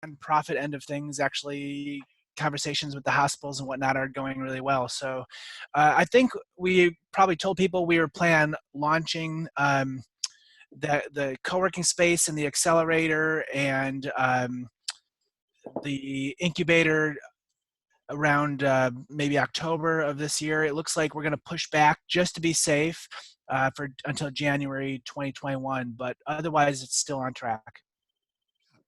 nonprofit end of things, actually conversations with the hospitals and whatnot are going really well. So I think we probably told people we were planning on launching the co-working space and the accelerator and the incubator around maybe October of this year. It looks like we're going to push back just to be safe until January 2021, but otherwise it's still on track.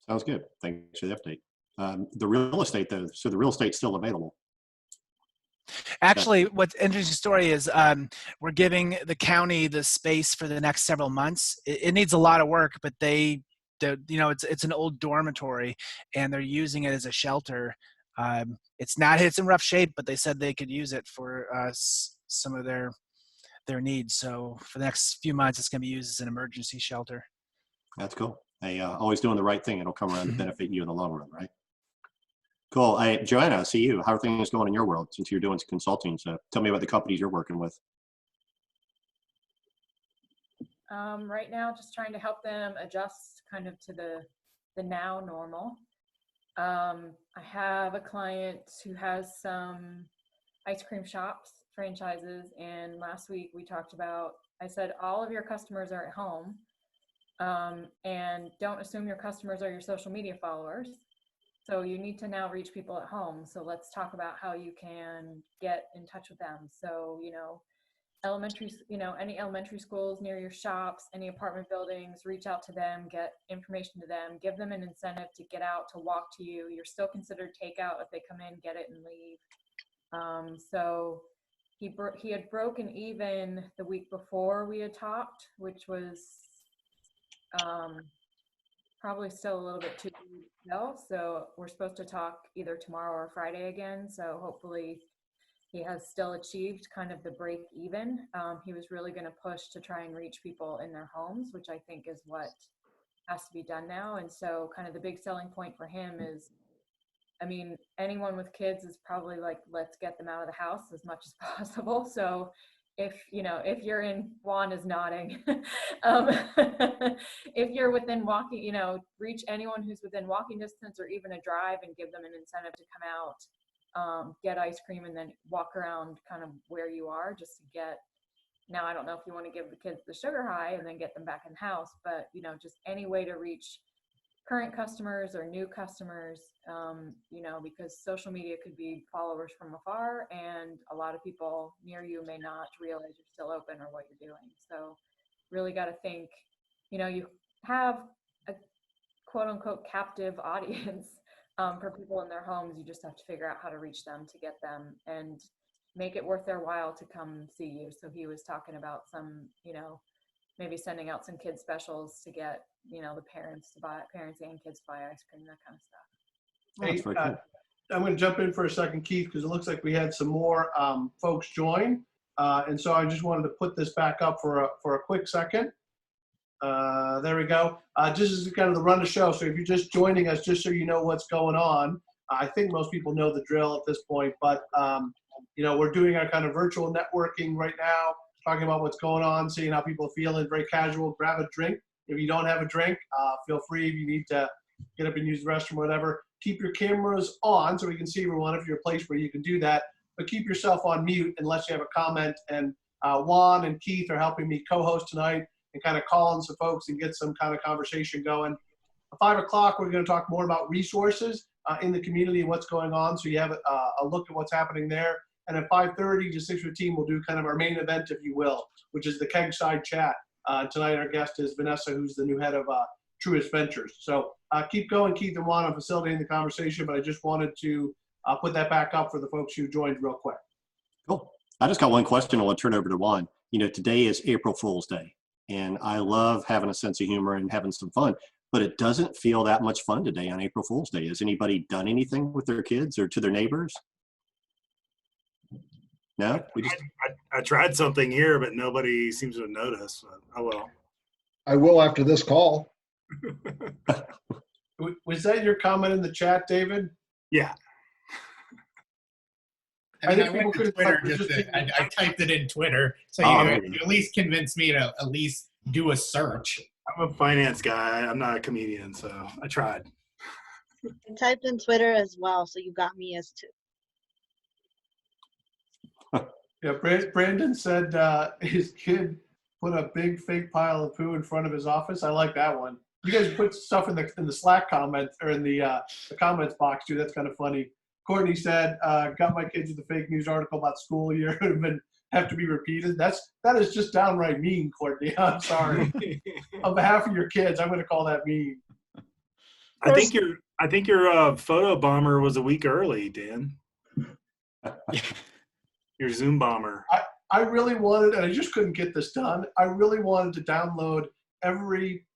Sounds good. Thanks for the update. The real estate, though, so the real estate's still available. Actually, what's an interesting story is we're giving the county the space for the next several months. It needs a lot of work, but it's an old dormitory, and they're using it as a shelter. It's in rough shape, but they said they could use it for some of their needs. So for the next few months, it's going to be used as an emergency shelter. That's cool. Hey, always doing the right thing. It'll come around to benefit you in the long run, right? Cool. Joanna, I see you. How are things going in your world since you're doing consulting? So tell me about the companies you're working with. Right now, just trying to help them adjust kind of to the now normal. I have a client who has some ice cream shops, franchises, and last week we talked about, I said, all of your customers are at home, and don't assume your customers are your social media followers. So you need to now reach people at home. So let's talk about how you can get in touch with them. So, any elementary schools near your shops, any apartment buildings, reach out to them, get information to them, give them an incentive to get out, to walk to you. You're still considered takeout if they come in, get it and leave. So he had broken even the week before we had talked, which was probably still a little bit too low. So we're supposed to talk either tomorrow or Friday again. So hopefully he has still achieved kind of the break even. He was really going to push to try and reach people in their homes, which I think is what has to be done now. And so kind of the big selling point for him is, anyone with kids is probably like, let's get them out of the house as much as possible. So if you're in, Juan is nodding. If you're within walking, reach anyone who's within walking distance or even a drive and give them an incentive to come out, get ice cream, and then walk around kind of where you are just to get, now I don't know if you want to give the kids the sugar high and then get them back in the house, but just any way to reach current customers or new customers, because social media could be followers from afar, and a lot of people near you may not realize you're still open or what you're doing. So really got to think, you have a quote unquote captive audience for people in their homes. You just have to figure out how to reach them to get them and make it worth their while to come see you. So he was talking about some, maybe sending out some kids specials to get, the parents and kids to buy ice cream, that kind of stuff. Hey, I'm going to jump in for a second, Keith, because it looks like we had some more folks join. And so I just wanted to put this back up for a quick second. There we go. Just as kind of the run of the show. So if you're just joining us, just so you know what's going on, I think most people know the drill at this point, but we're doing our kind of virtual networking right now, talking about what's going on, seeing how people are feeling, very casual. Grab a drink. If you don't have a drink, feel free. If you need to get up and use the restroom or whatever, keep your cameras on so we can see everyone if you're a place where you can do that, but keep yourself on mute unless you have a comment. And Juan and Keith are helping me co-host tonight and kind of call in some folks and get some kind of conversation going. At 5 o'clock, we're going to talk more about resources in the community and what's going on, so you have a look at what's happening there. And at 5:30, just 6:15, we'll do kind of our main event, if you will, which is the Keg-Side chat. Tonight, our guest is Vanessa, who's the new head of Truist Ventures. So keep going, Keith and Juan, on facilitating the conversation, but I just wanted to put that back up for the folks who joined real quick. Cool. I just got one question. I'll turn over to Juan. Today is April Fool's Day, and I love having a sense of humor and having some fun, but it doesn't feel that much fun today on April Fool's Day. Has anybody done anything with their kids or to their neighbors? No? I tried something here, but nobody seems to have noticed. Oh, well. I will after this call. Was that your comment in the chat, David? Yeah. I went to Twitter I typed it in Twitter, so you at least convinced me to at least do a search. I'm a finance guy. I'm not a comedian, so I tried. I typed in Twitter as well, so you got me as two. Yeah, Brandon said his kid put a big fake pile of poo in front of his office. I like that one. You guys put stuff in the Slack comments or in the comments box too. That's kind of funny. Courtney said, "Got my kids with a fake news article about school year have to be repeated." That is just downright mean, Courtney. I'm sorry. On behalf of your kids, I'm going to call that mean. I think your photo bomber was a week early, Dan. Your Zoom bomber. I really wanted, and I just couldn't get this done. I really wanted to download every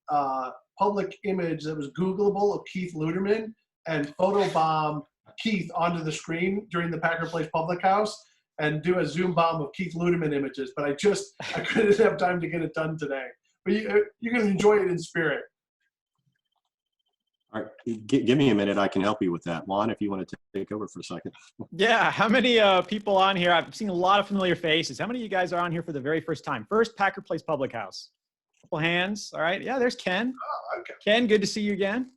public image that was Googleable of Keith Luderman and photobomb Keith onto the screen during the Packard Place Public House and do a Zoom bomb of Keith Luderman images. But I couldn't have time to get it done today. But you can enjoy it in spirit. All right, give me a minute. I can help you with that. Juan, if you want to take over for a second. Yeah, how many people on here? I've seen a lot of familiar faces. How many of you guys are on here for the very first time? First Packard Place Public House. Couple hands. All right. Yeah, there's Ken. Oh, okay. Ken, good to see you again.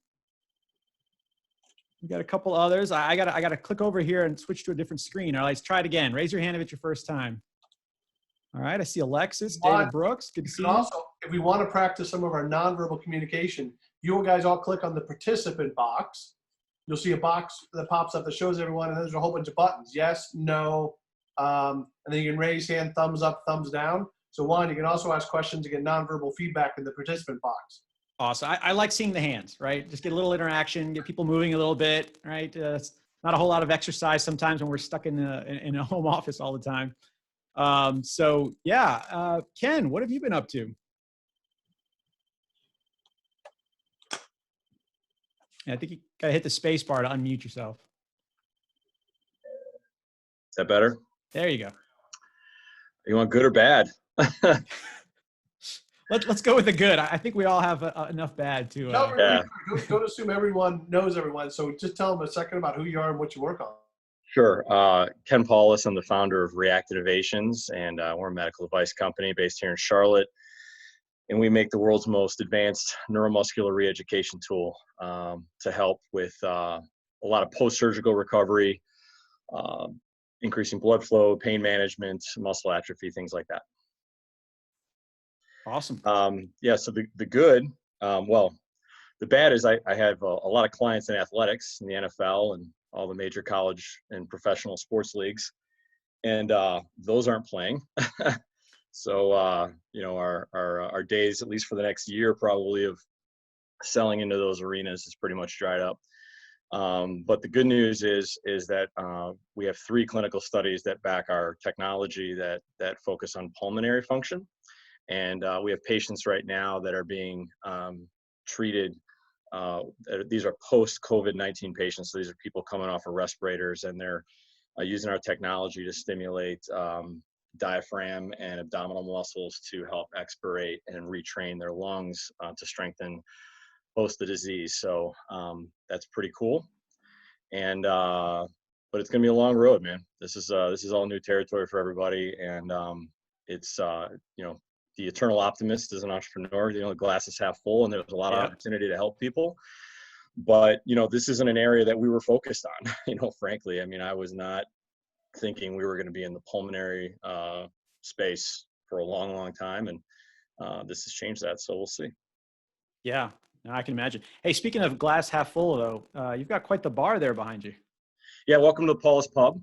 We got a couple others. I gotta click over here and switch to a different screen. All right, let's try it again. Raise your hand if it's your first time. All right, I see Alexis, David Brooks. Good to see you. Also, if we want to practice some of our nonverbal communication, you guys all click on the participant box. You'll see a box that pops up that shows everyone, and there's a whole bunch of buttons. Yes, no, and then you can raise hand, thumbs up, thumbs down. So Juan, you can also ask questions to get nonverbal feedback in the participant box. Awesome. I like seeing the hands, right? Just get a little interaction, get people moving a little bit, right? It's not a whole lot of exercise sometimes when we're stuck in a home office all the time. So yeah, Ken, what have you been up to? Yeah, I think you gotta hit the space bar to unmute yourself. Is that better? There you go. You want good or bad? Let's go with the good. I think we all have enough bad to. Yeah. Don't assume everyone knows everyone. So just tell them a second about who you are and what you work on. Sure. Ken Paulus, I'm the founder of React Innovations, and we're a medical device company based here in Charlotte. And we make the world's most advanced neuromuscular re-education tool to help with a lot of post-surgical recovery, increasing blood flow, pain management, muscle atrophy, things like that. Awesome. Yeah, so the good, well, the bad is I have a lot of clients in athletics in the NFL and all the major college and professional sports leagues, and those aren't playing. So, you know, our days, at least for the next year, probably of selling into those arenas is pretty much dried up. But the good news is that we have 3 clinical studies that back our technology that focus on pulmonary function. And we have patients right now that are being treated. These are post-COVID-19 patients. So these are people coming off of respirators, and they're using our technology to stimulate diaphragm and abdominal muscles to help expirate and retrain their lungs to strengthen post the disease. So that's pretty cool. And but it's gonna be a long road, man. This is all new territory for everybody, and it's you know, the eternal optimist as an entrepreneur. You know, the glass is half full, and there's a lot of opportunity to help people. But you know, this isn't an area that we were focused on. You know, frankly, I mean, I was not thinking we were going to be in the pulmonary space for a long, long time, and this has changed that. So we'll see. Yeah, no, I can imagine. Hey, speaking of glass half full, though, you've got quite the bar there behind you. Yeah, welcome to the Paulus Pub.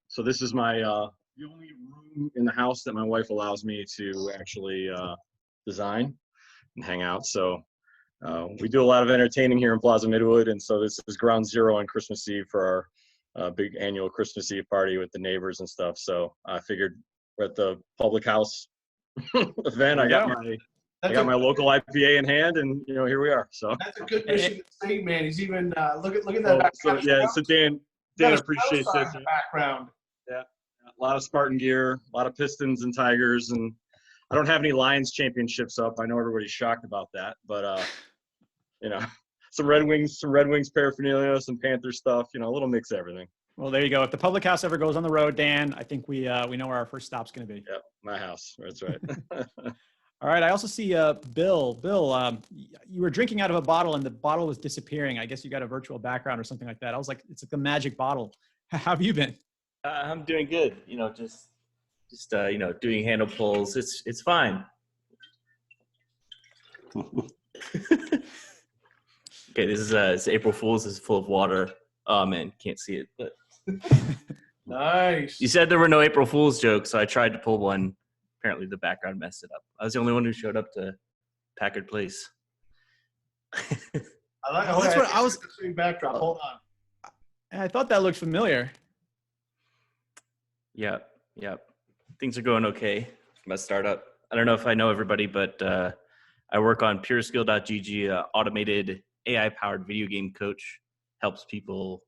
So this is my the only room in the house that my wife allows me to actually design and hang out. So we do a lot of entertaining here in Plaza Midwood, and so this is ground zero on Christmas Eve for our big annual Christmas Eve party with the neighbors and stuff. So I figured we're at the public house event. I got my local IPA in hand, and you know, here we are. So that's a good Michigan State, man. He's even look at that. So yeah, so Dan appreciates it. Background. Yeah, a lot of Spartan gear, a lot of Pistons and Tigers, and I don't have any Lions championships up. I know everybody's shocked about that, but you know, some Red Wings paraphernalia, some Panther stuff, you know, a little mix of everything. Well, there you go. If the public house ever goes on the road, Dan, I think we know where our first stop's going to be. Yep, my house. That's right. All right. I also see Bill. Bill, you were drinking out of a bottle and the bottle was disappearing. I guess you got a virtual background or something like that. I was like, it's like a magic bottle. How have you been? I'm doing good. Just doing handle pulls. It's fine. Okay, this is it's April Fool's. This is full of water. Oh man, can't see it, but Nice. you said there were no April Fool's jokes, so I tried to pull one. Apparently, the background messed it up. I was the only one who showed up to Packard Place. I like. Oh, that's what I was. Backdrop. Hold on. I thought that looked familiar. Yep. Things are going okay for my startup. I don't know if I know everybody, but I work on pureskill.gg, automated AI-powered video game coach. Helps people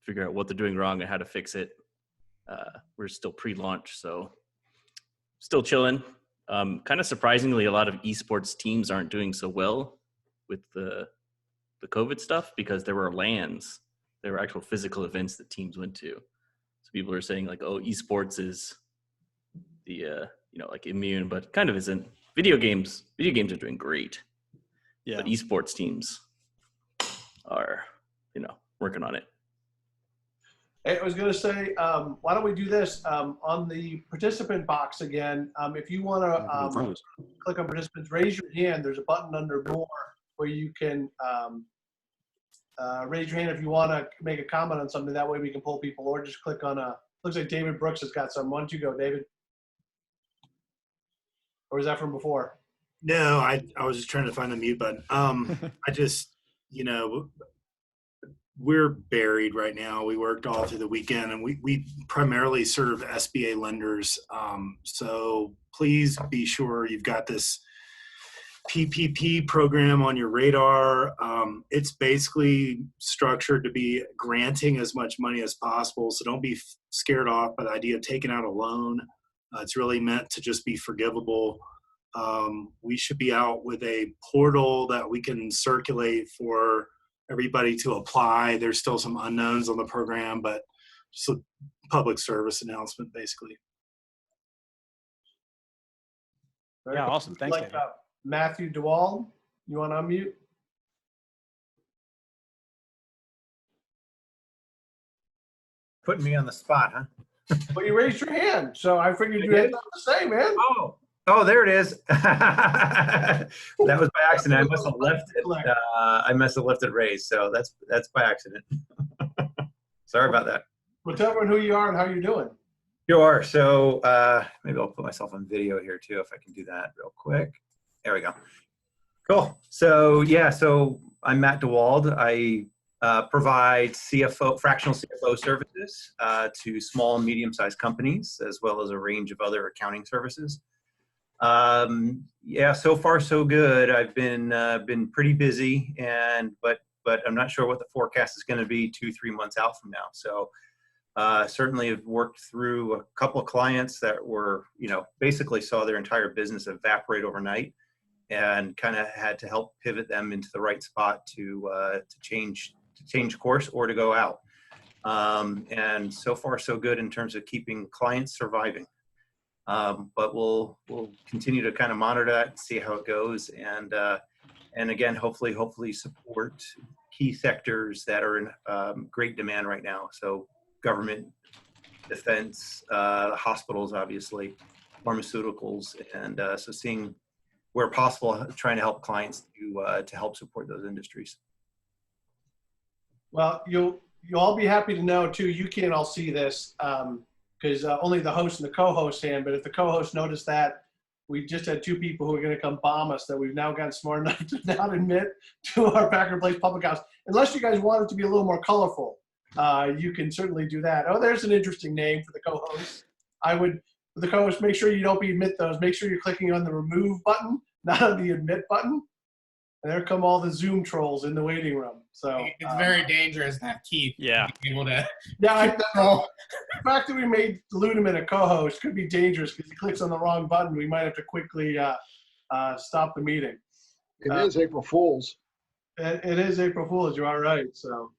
figure out what they're doing wrong and how to fix it. We're still pre-launch, so still chilling. Kind of surprisingly, a lot of esports teams aren't doing so well with the COVID stuff because there were LANs. There were actual physical events that teams went to. So people are saying like, oh, esports is the, like immune, but kind of isn't. Video games are doing great. Yeah. But esports teams are, working on it. Hey, I was going to say, why don't we do this on the participant box again? If you want to click on participants, raise your hand. There's a button under more where you can raise your hand if you want to make a comment on something. That way we can pull people, or just click on looks like David Brooks has got some. Why don't you go, David? Or is that from before? No, I was just trying to find the mute button. I just, we're buried right now. We worked all through the weekend, and we primarily serve SBA lenders. So please be sure you've got this PPP program on your radar. It's basically structured to be granting as much money as possible. So don't be scared off by the idea of taking out a loan. It's really meant to just be forgivable. We should be out with a portal that we can circulate for everybody to apply. There's still some unknowns on the program, but just a public service announcement, basically. Yeah, awesome. Thanks, Like David. Matthew DeWald, you want to unmute? Putting me on the spot, huh? Well, you raised your hand, so I figured you had something to say, man. Oh, there it is. That was by accident. I must have left it. I must have left it raised, so that's by accident. Sorry about that. Well, tell everyone who you are and how you're doing. Sure. So maybe I'll put myself on video here too, if I can do that real quick. There we go. Cool. So yeah, so I'm Matt DeWald. I provide fractional CFO services to small and medium-sized companies, as well as a range of other accounting services. Yeah, so far so good. I've been pretty busy, but I'm not sure what the forecast is going to be 2-3 months out from now. So certainly have worked through a couple of clients that were, basically saw their entire business evaporate overnight, and kind of had to help pivot them into the right spot to change course or to go out. And so far so good in terms of keeping clients surviving. But we'll continue to kind of monitor that and see how it goes, and again, hopefully support key sectors that are in great demand right now. So government, defense, hospitals, obviously, pharmaceuticals, and so seeing where possible, trying to help clients to help support those industries. Well, you'll all be happy to know too. You can't all see this because only the host and the co-host can. But if the co-host noticed that, we just had 2 people who are going to come bomb us that we've now gotten smart enough to not admit to our Packard Place Public House. Unless you guys want it to be a little more colorful, you can certainly do that. Oh, there's an interesting name for the co-host. I would, for the co-host, make sure you don't admit those. Make sure you're clicking on the remove button, not on the admit button. And there come all the Zoom trolls in the waiting room. So it's very dangerous to have Keith being able to. Yeah, the fact that we made Ludeman a co-host could be dangerous because he clicks on the wrong button. We might have to quickly stop the meeting. It is April Fool's. It is April Fool's. You are right. So,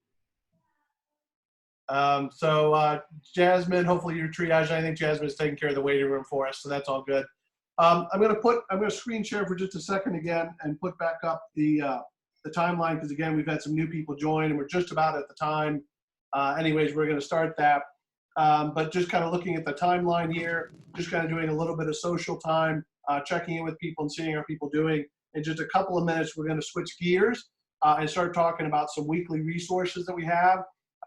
Jasmine, hopefully your triage. I think Jasmine's taking care of the waiting room for us, so that's all good. I'm going to screen share for just a second again and put back up the timeline, because again, we've had some new people join and we're just about at the time. Anyways, we're going to start that. But just kind of looking at the timeline here, just kind of doing a little bit of social time, checking in with people and seeing how people doing. In just a couple of minutes, we're going to switch gears and start talking about some weekly resources that we have.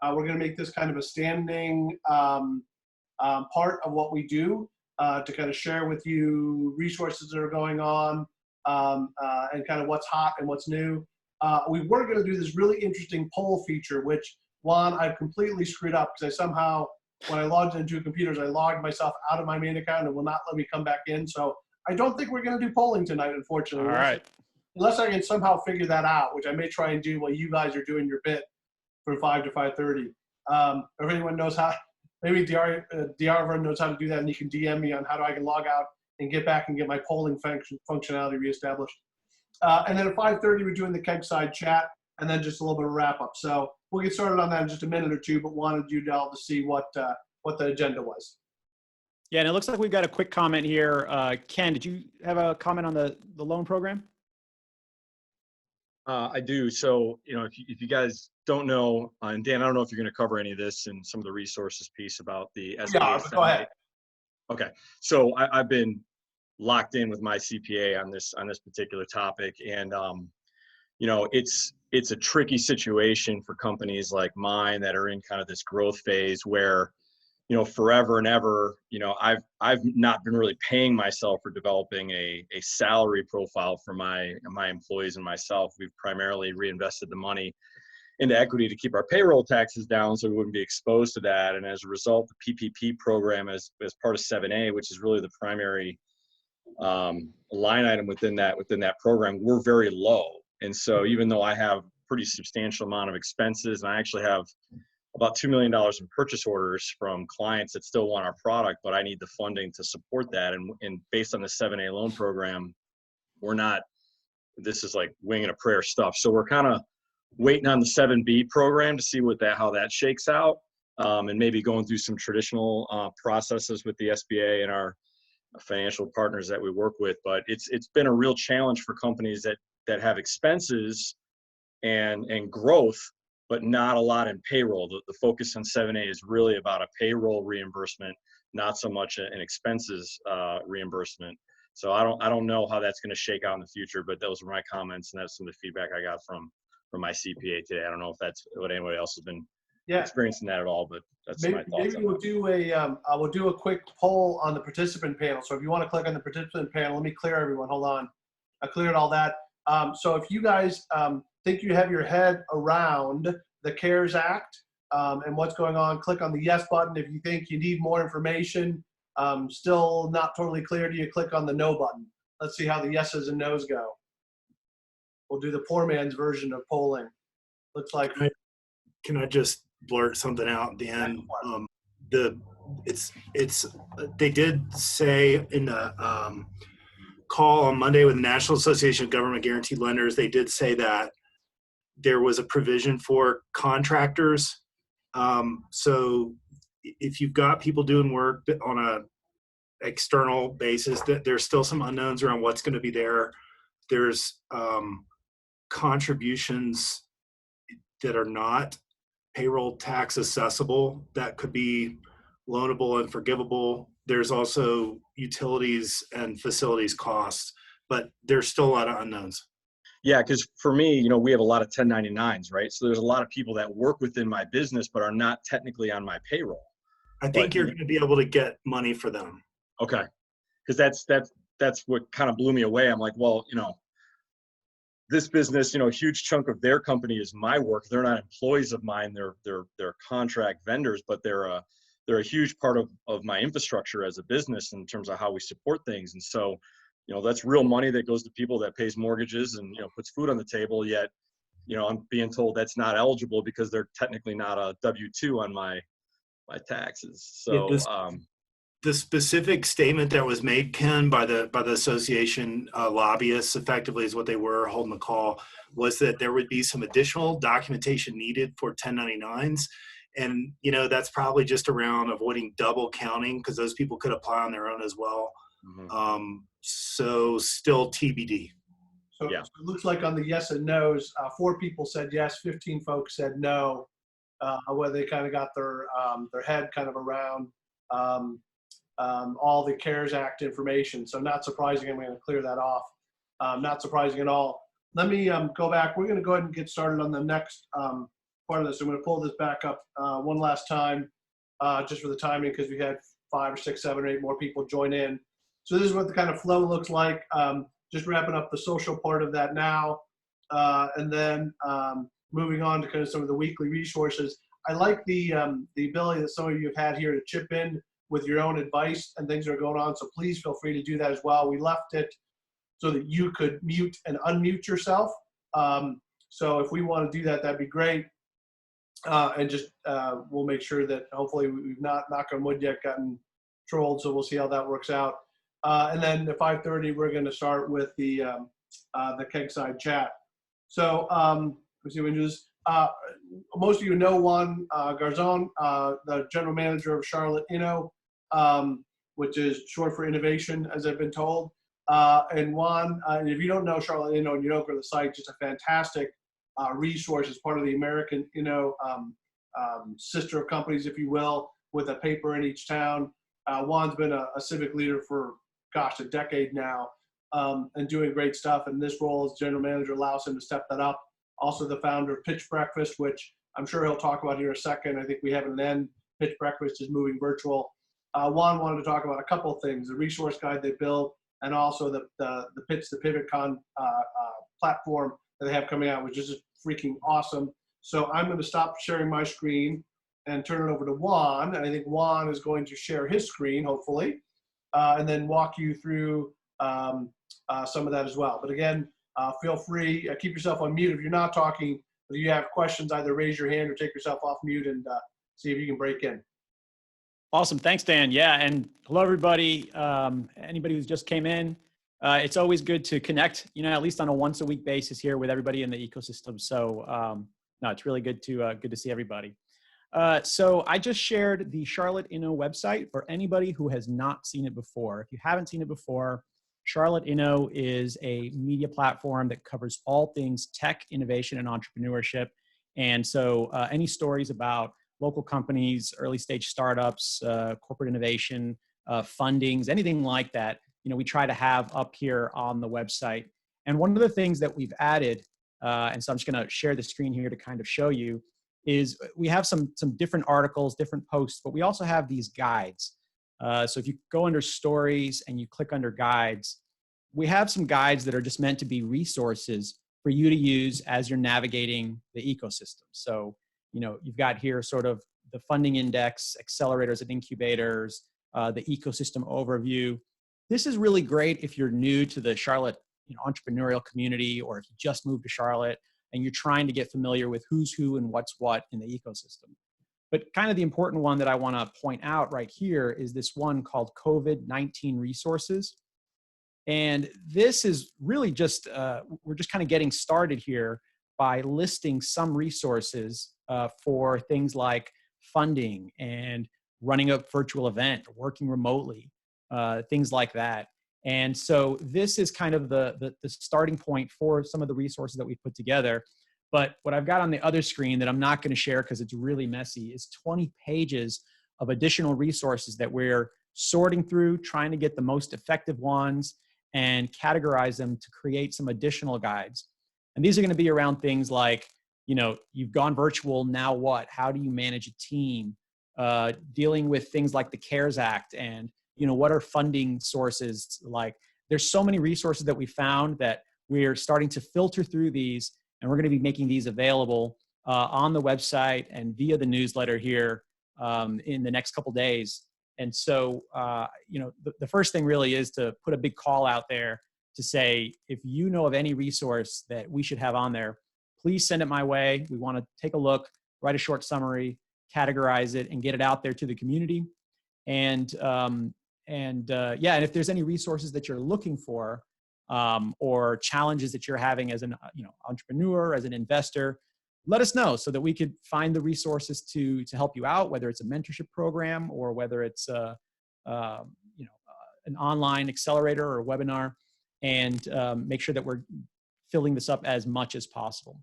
We're going to make this kind of a standing part of what we do to kind of share with you resources that are going on and kind of what's hot and what's new. We were going to do this really interesting poll feature, which, Juan, I've completely screwed up because I somehow, when I logged into computers, I logged myself out of my main account and will not let me come back in. So I don't think we're going to do polling tonight, unfortunately. All right. Unless I can somehow figure that out, which I may try and do while you guys are doing your bit from 5 to 5:30. If anyone knows how, maybe Diarva knows how to do that, and you can DM me on how I can log out and get back and get my polling functionality reestablished. And then at 5:30, we're doing the Keg-Side chat, and then just a little bit of wrap up. So we'll get started on that in just a minute or two, but wanted you all to see what the agenda was. Yeah, and it looks like we've got a quick comment here. Ken, did you have a comment on the loan program? I do. So, if you guys don't know, and Dan, I don't know if you're going to cover any of this in some of the resources piece about the SBA. Yeah, go ahead. Okay. So I've been locked in with my CPA on this particular topic. And, it's a tricky situation for companies like mine that are in kind of this growth phase where, forever and ever, I've not been really paying myself for developing a salary profile for my employees and myself. We've primarily reinvested the money into equity to keep our payroll taxes down so we wouldn't be exposed to that. And as a result, the PPP program as part of 7A, which is really the primary line item within that program, we're very low. And so even though I have pretty substantial amount of expenses, and I actually have about $2 million in purchase orders from clients that still want our product, but I need the funding to support that. And based on the 7A loan program, this is like winging a prayer stuff. So we're kind of waiting on the 7B program to see how that shakes out, and maybe going through some traditional processes with the SBA and our financial partners that we work with. But it's been a real challenge for companies that have expenses and growth, but not a lot in payroll. The focus on 7A is really about a payroll reimbursement, not so much an expenses reimbursement. So I don't know how that's going to shake out in the future, but those were my comments, and that's some of the feedback I got from my CPA today. I don't know if that's what anybody else has been experiencing that at all, but that's my thoughts. Maybe we'll do a quick poll on the participant panel. So if you want to click on the participant panel, let me clear everyone. Hold on, I cleared all that. So if you guys think you have your head around the CARES Act and what's going on, click on the yes button. If you think you need more information, still not totally clear to you, click on the no button. Let's see how the yeses and nos go. We'll do the poor man's version of polling. Looks like. Can I just blurt something out at the end? They did say in the call on Monday with the National Association of Government Guaranteed Lenders, they did say that there was a provision for contractors. So if you've got people doing work on a external basis, there's still some unknowns around what's going to be there. There's contributions that are not payroll tax accessible that could be loanable and forgivable. There's also utilities and facilities costs, but there's still a lot of unknowns. Yeah, because for me, we have a lot of 1099s, right? So there's a lot of people that work within my business but are not technically on my payroll. I think you're going to be able to get money for them. Okay, because that's what kind of blew me away. I'm like, well, this business, a huge chunk of their company is my work. They're not employees of mine. They're contract vendors, but they're a huge part of my infrastructure as a business in terms of how we support things. And so, that's real money that goes to people that pays mortgages and, puts food on the table. Yet, I'm being told that's not eligible because they're technically not a W-2 on my taxes. So, the specific statement that was made, Ken, by the association lobbyists, effectively is what they were holding the call, was that there would be some additional documentation needed for 1099s. And, that's probably just around avoiding double counting because those people could apply on their own as well. Mm-hmm. So still TBD. So, Yeah. so it looks like on the yes and no's, 4 people said yes, 15 folks said no, where they kind of got their head kind of around all the CARES Act information. So not surprising. I'm going to clear that off. Not surprising at all. Let me go back. We're going to go ahead and get started on the next part of this. I'm going to pull this back up one last time, just for the timing, because we had 5 or 6, 7 or 8 more people join in. So this is what the kind of flow looks like. Just wrapping up the social part of that now, and then moving on to kind of some of the weekly resources. I like the ability that some of you have had here to chip in with your own advice and things that are going on. So please feel free to do that as well. We left it so that you could mute and unmute yourself. So if we want to do that, that'd be great. And just we'll make sure that hopefully we've not, knock on wood, yet gotten trolled. So we'll see how that works out. And then at 5:30, we're going to start with the Keg-Side chat. So let's see when we do this. Most of you know Juan Garzon, the general manager of Charlotte Inno, which is short for innovation, as I've been told. And Juan, if you don't know Charlotte Inno and you don't go to the site, just a fantastic resource as part of the American Inno sister of companies, if you will, with a paper in each town. Juan's been a civic leader for, gosh, a decade now, and doing great stuff. And this role as general manager allows him to step that up. Also the founder of Pitch Breakfast, which I'm sure he'll talk about here in a second. I think we have an end. Pitch Breakfast is moving virtual. Juan wanted to talk about a couple of things, the resource guide they built, and also the Pitch the PivotCon platform that they have coming out, which is just freaking awesome. So I'm going to stop sharing my screen and turn it over to Juan. And I think Juan is going to share his screen, hopefully, and then walk you through some of that as well. But again, feel free, keep yourself on mute if you're not talking. If you have questions, either raise your hand or take yourself off mute and see if you can break in. Awesome. Thanks, Dan. Yeah. And hello, everybody. Anybody who's just came in, it's always good to connect, at least on a once a week basis here with everybody in the ecosystem. So no, it's really good to see everybody. So I just shared the Charlotte Inno website for anybody who has not seen it before. If you haven't seen it before, Charlotte Inno is a media platform that covers all things tech, innovation, and entrepreneurship. And so any stories about local companies, early stage startups, corporate innovation, fundings, anything like that, we try to have up here on the website. And one of the things that we've added, and so I'm just going to share the screen here to kind of show you, is we have some different articles, different posts, but we also have these guides. So if you go under stories and you click under guides, we have some guides that are just meant to be resources for you to use as you're navigating the ecosystem. So, you've got here sort of the funding index, accelerators and incubators, the ecosystem overview. This is really great if you're new to the Charlotte entrepreneurial community, or if you just moved to Charlotte and you're trying to get familiar with who's who and what's what in the ecosystem. But kind of the important one that I want to point out right here is this one called COVID-19 resources. And this is really just, we're just kind of getting started here by listing some resources for things like funding and running a virtual event, working remotely, things like that. And so this is kind of the starting point for some of the resources that we put together. But what I've got on the other screen that I'm not going to share because it's really messy is 20 pages of additional resources that we're sorting through, trying to get the most effective ones and categorize them to create some additional guides. And these are going to be around things like, you've gone virtual, now what? How do you manage a team? Dealing with things like the CARES Act and, what are funding sources like? There's so many resources that we found that we're starting to filter through these, and we're going to be making these available on the website and via the newsletter here in the next couple days. And so, the first thing really is to put a big call out there to say, if you know of any resource that we should have on there, please send it my way. We want to take a look, write a short summary, categorize it, and get it out there to the community. And if there's any resources that you're looking for or challenges that you're having as an entrepreneur, as an investor, let us know so that we could find the resources to help you out, whether it's a mentorship program or whether it's an online accelerator or webinar, and make sure that we're filling this up as much as possible.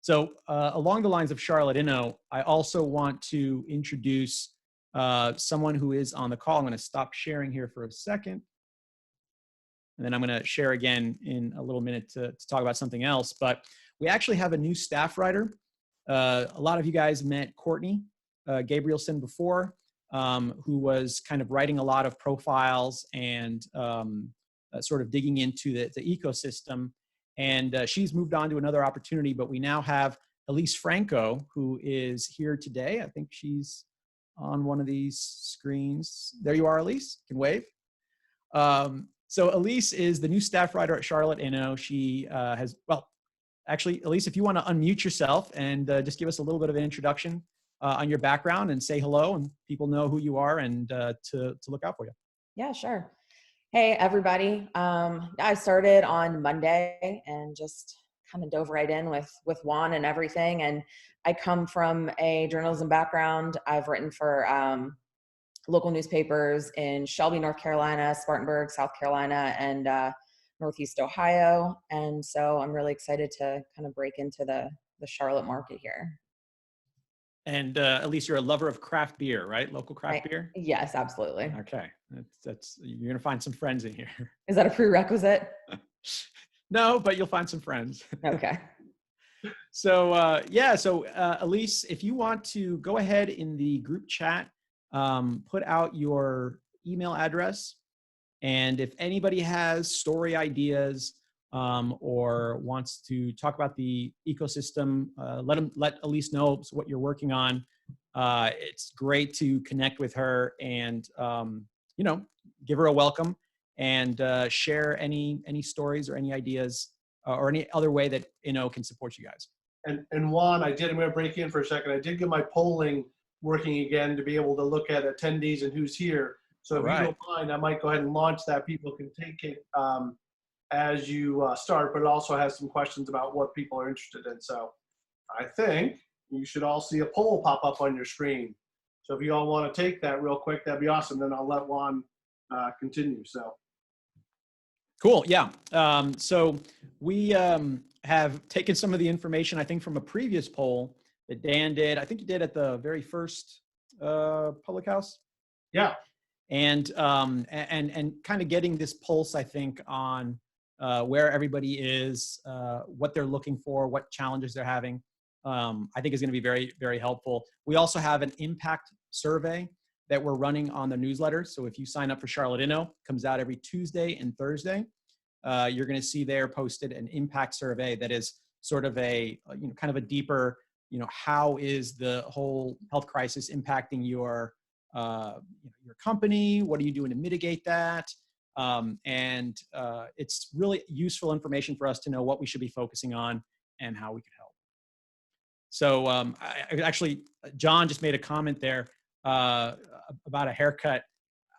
So along the lines of Charlotte Inno, I also want to introduce someone who is on the call. I'm going to stop sharing here for a second. And then I'm going to share again in a little minute to talk about something else. But we actually have a new staff writer. A lot of you guys met Courtney Gabrielson before, who was kind of writing a lot of profiles and sort of digging into the ecosystem. And she's moved on to another opportunity, but we now have Elise Franco, who is here today. I think she's on one of these screens. There you are, Elise. You can wave. So Elise is the new staff writer at Charlotte Inno. She has, well, actually, Elise, if you want to unmute yourself and just give us a little bit of an introduction on your background and say hello, and people know who you are and to look out for you. Yeah, sure. Hey, everybody. I started on Monday and just kind of dove right in with Juan and everything. And I come from a journalism background. I've written for local newspapers in Shelby, North Carolina, Spartanburg, South Carolina, and Northeast Ohio. And so I'm really excited to kind of break into the Charlotte market here. And at least you're a lover of craft beer, right? Local craft beer? Yes, absolutely. Okay. That's you're going to find some friends in here. Is that a prerequisite? No, but you'll find some friends. Okay. So, yeah. So, Elise, if you want to go ahead in the group chat, put out your email address. And if anybody has story ideas or wants to talk about the ecosystem, let Elise know what you're working on. It's great to connect with her and, you know, give her a welcome and share any stories or any ideas or any other way that Inno can support you guys. And Juan, I'm going to break in for a second. I did get my polling working again to be able to look at attendees and who's here. So if you don't mind, I might go ahead and launch that. People can take it as you start, but it also has some questions about what people are interested in. So I think you should all see a poll pop up on your screen. So if you all want to take that real quick, that'd be awesome. Then I'll let Juan continue. So cool. Yeah. So we have taken some of the information, I think, from a previous poll that Dan did. I think you did at the very first public house. Yeah. And kind of getting this pulse, I think, on where everybody is, what they're looking for, what challenges they're having, I think is going to be very, very helpful. We also have an impact survey that we're running on the newsletter. So if you sign up for Charlotte Inno, comes out every Tuesday and Thursday, you're going to see there posted an impact survey that is sort of a, you know, kind of a deeper, you know, how is the whole health crisis impacting your company? What are you doing to mitigate that? And it's really useful information for us to know what we should be focusing on and how we could help. So actually, John just made a comment there about a haircut.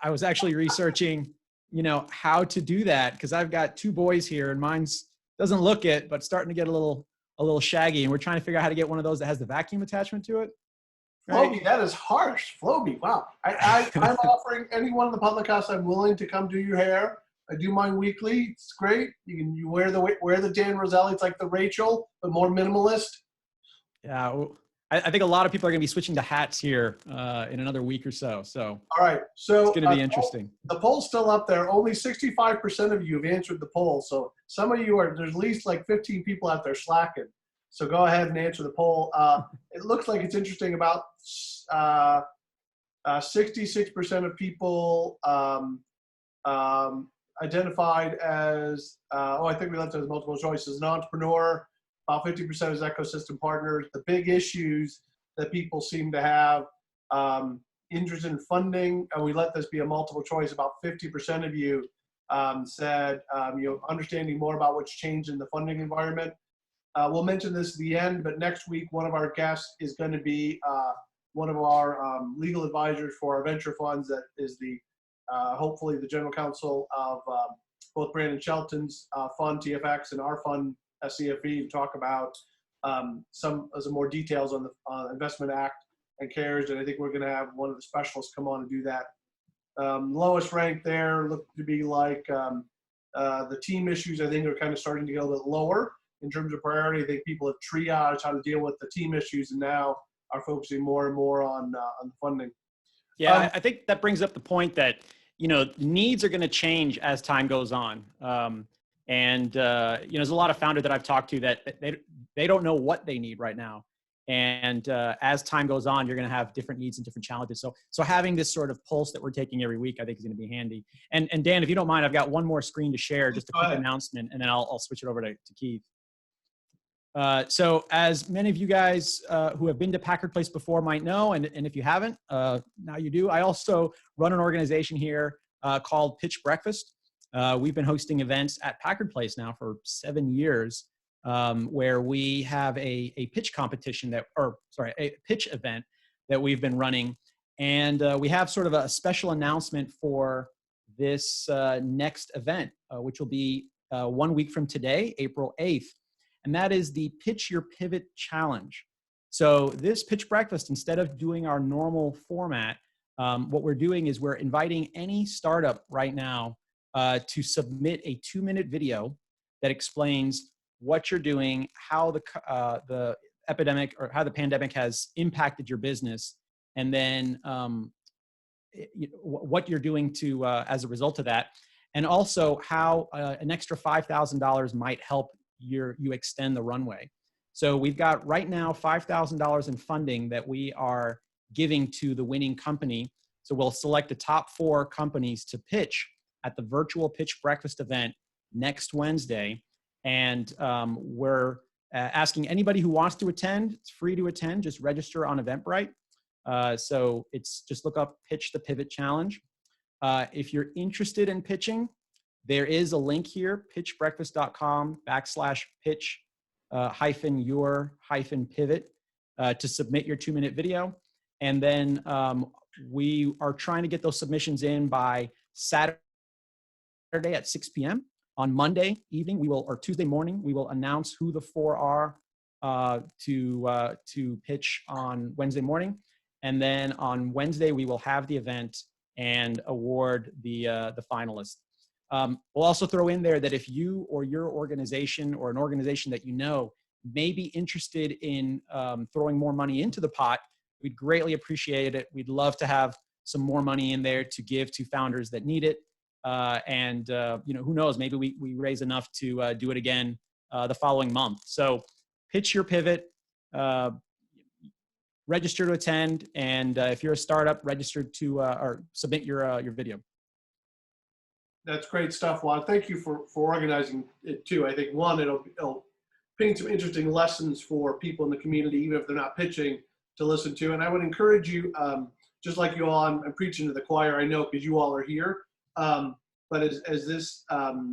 I was actually researching, you know, how to do that because I've got two boys here and mine's doesn't look it, but starting to get a little shaggy, and we're trying to figure out how to get one of those that has the vacuum attachment to it. Right? Floby, that is harsh. Floby, wow. I'm offering anyone in the public house, I'm willing to come do your hair. I do mine weekly. It's great. You wear the Dan Roselli. It's like the Rachel, but more minimalist. Yeah, I think a lot of people are going to be switching to hats here in another week or so. So all right, so it's going to be interesting. The poll's still up there. Only 65% of you have answered the poll. So some of you there's at least like 15 people out there slacking. So go ahead and answer the poll. It looks like it's interesting. About 66% of people identified as, I think we left it as multiple choices, an entrepreneur. About 50% is ecosystem partners. The big issues that people seem to have, interest in funding, and we let this be a multiple choice. About 50% of you said, understanding more about what's changed in the funding environment. We'll mention this at the end, but next week, one of our guests is going to be one of our legal advisors for our venture funds. That is hopefully the general counsel of both Brandon Shelton's fund, TFX, and our fund, SCFE, to talk about some more details on the Investment Act and CARES. And I think we're going to have one of the specialists come on and do that Lowest ranked there look to be like the team issues, I think, are kind of starting to get a little bit lower in terms of priority. I think people have triaged how to deal with the team issues and now are focusing more and more on the funding. Yeah, I think that brings up the point that, needs are going to change as time goes on. There's a lot of founders that I've talked to that they don't know what they need right now. And as time goes on, you're going to have different needs and different challenges. So having this sort of pulse that we're taking every week, I think is going to be handy. And Dan, if you don't mind, I've got one more screen to share, just a quick announcement, and then I'll switch it over to Keith. So as many of you guys who have been to Packard Place before might know, and if you haven't, now you do, I also run an organization here called Pitch Breakfast. We've been hosting events at Packard Place now for 7 years, where we have a pitch competition a pitch event that we've been running. And we have sort of a special announcement for this next event, which will be 1 week from today, April 8th. And that is the Pitch Your Pivot Challenge. So this Pitch Breakfast, instead of doing our normal format, what we're doing is we're inviting any startup right now to submit a 2-minute video that explains what you're doing, how the epidemic or how the pandemic has impacted your business, and then what you're doing to as a result of that, and also how an extra $5,000 might help you extend the runway. So we've got right now $5,000 in funding that we are giving to the winning company. So we'll select the top 4 companies to pitch at the virtual Pitch Breakfast event next Wednesday. And we're asking anybody who wants to attend, it's free to attend, just register on Eventbrite. So it's just look up Pitch the Pivot Challenge. If you're interested in pitching, there is a link here, pitchbreakfast.com/pitch -your-pivot to submit your 2-minute video. And then we are trying to get those submissions in by Saturday at 6 p.m. On Monday evening, or Tuesday morning, we will announce who the 4 are to pitch on Wednesday morning. And then on Wednesday, we will have the event and award the finalists. We'll also throw in there that if you or your organization or an organization that you know may be interested in throwing more money into the pot, we'd greatly appreciate it. We'd love to have some more money in there to give to founders that need it. Who knows, maybe we raise enough to do it again the following month. So pitch your pivot, register to attend, and if you're a startup, register to or submit your video. That's great stuff, Juan. Thank you for organizing it too. I think one, it'll paint some interesting lessons for people in the community, even if they're not pitching, to listen to. And I would encourage you, just like you all, I'm preaching to the choir, I know, because you all are here. But as this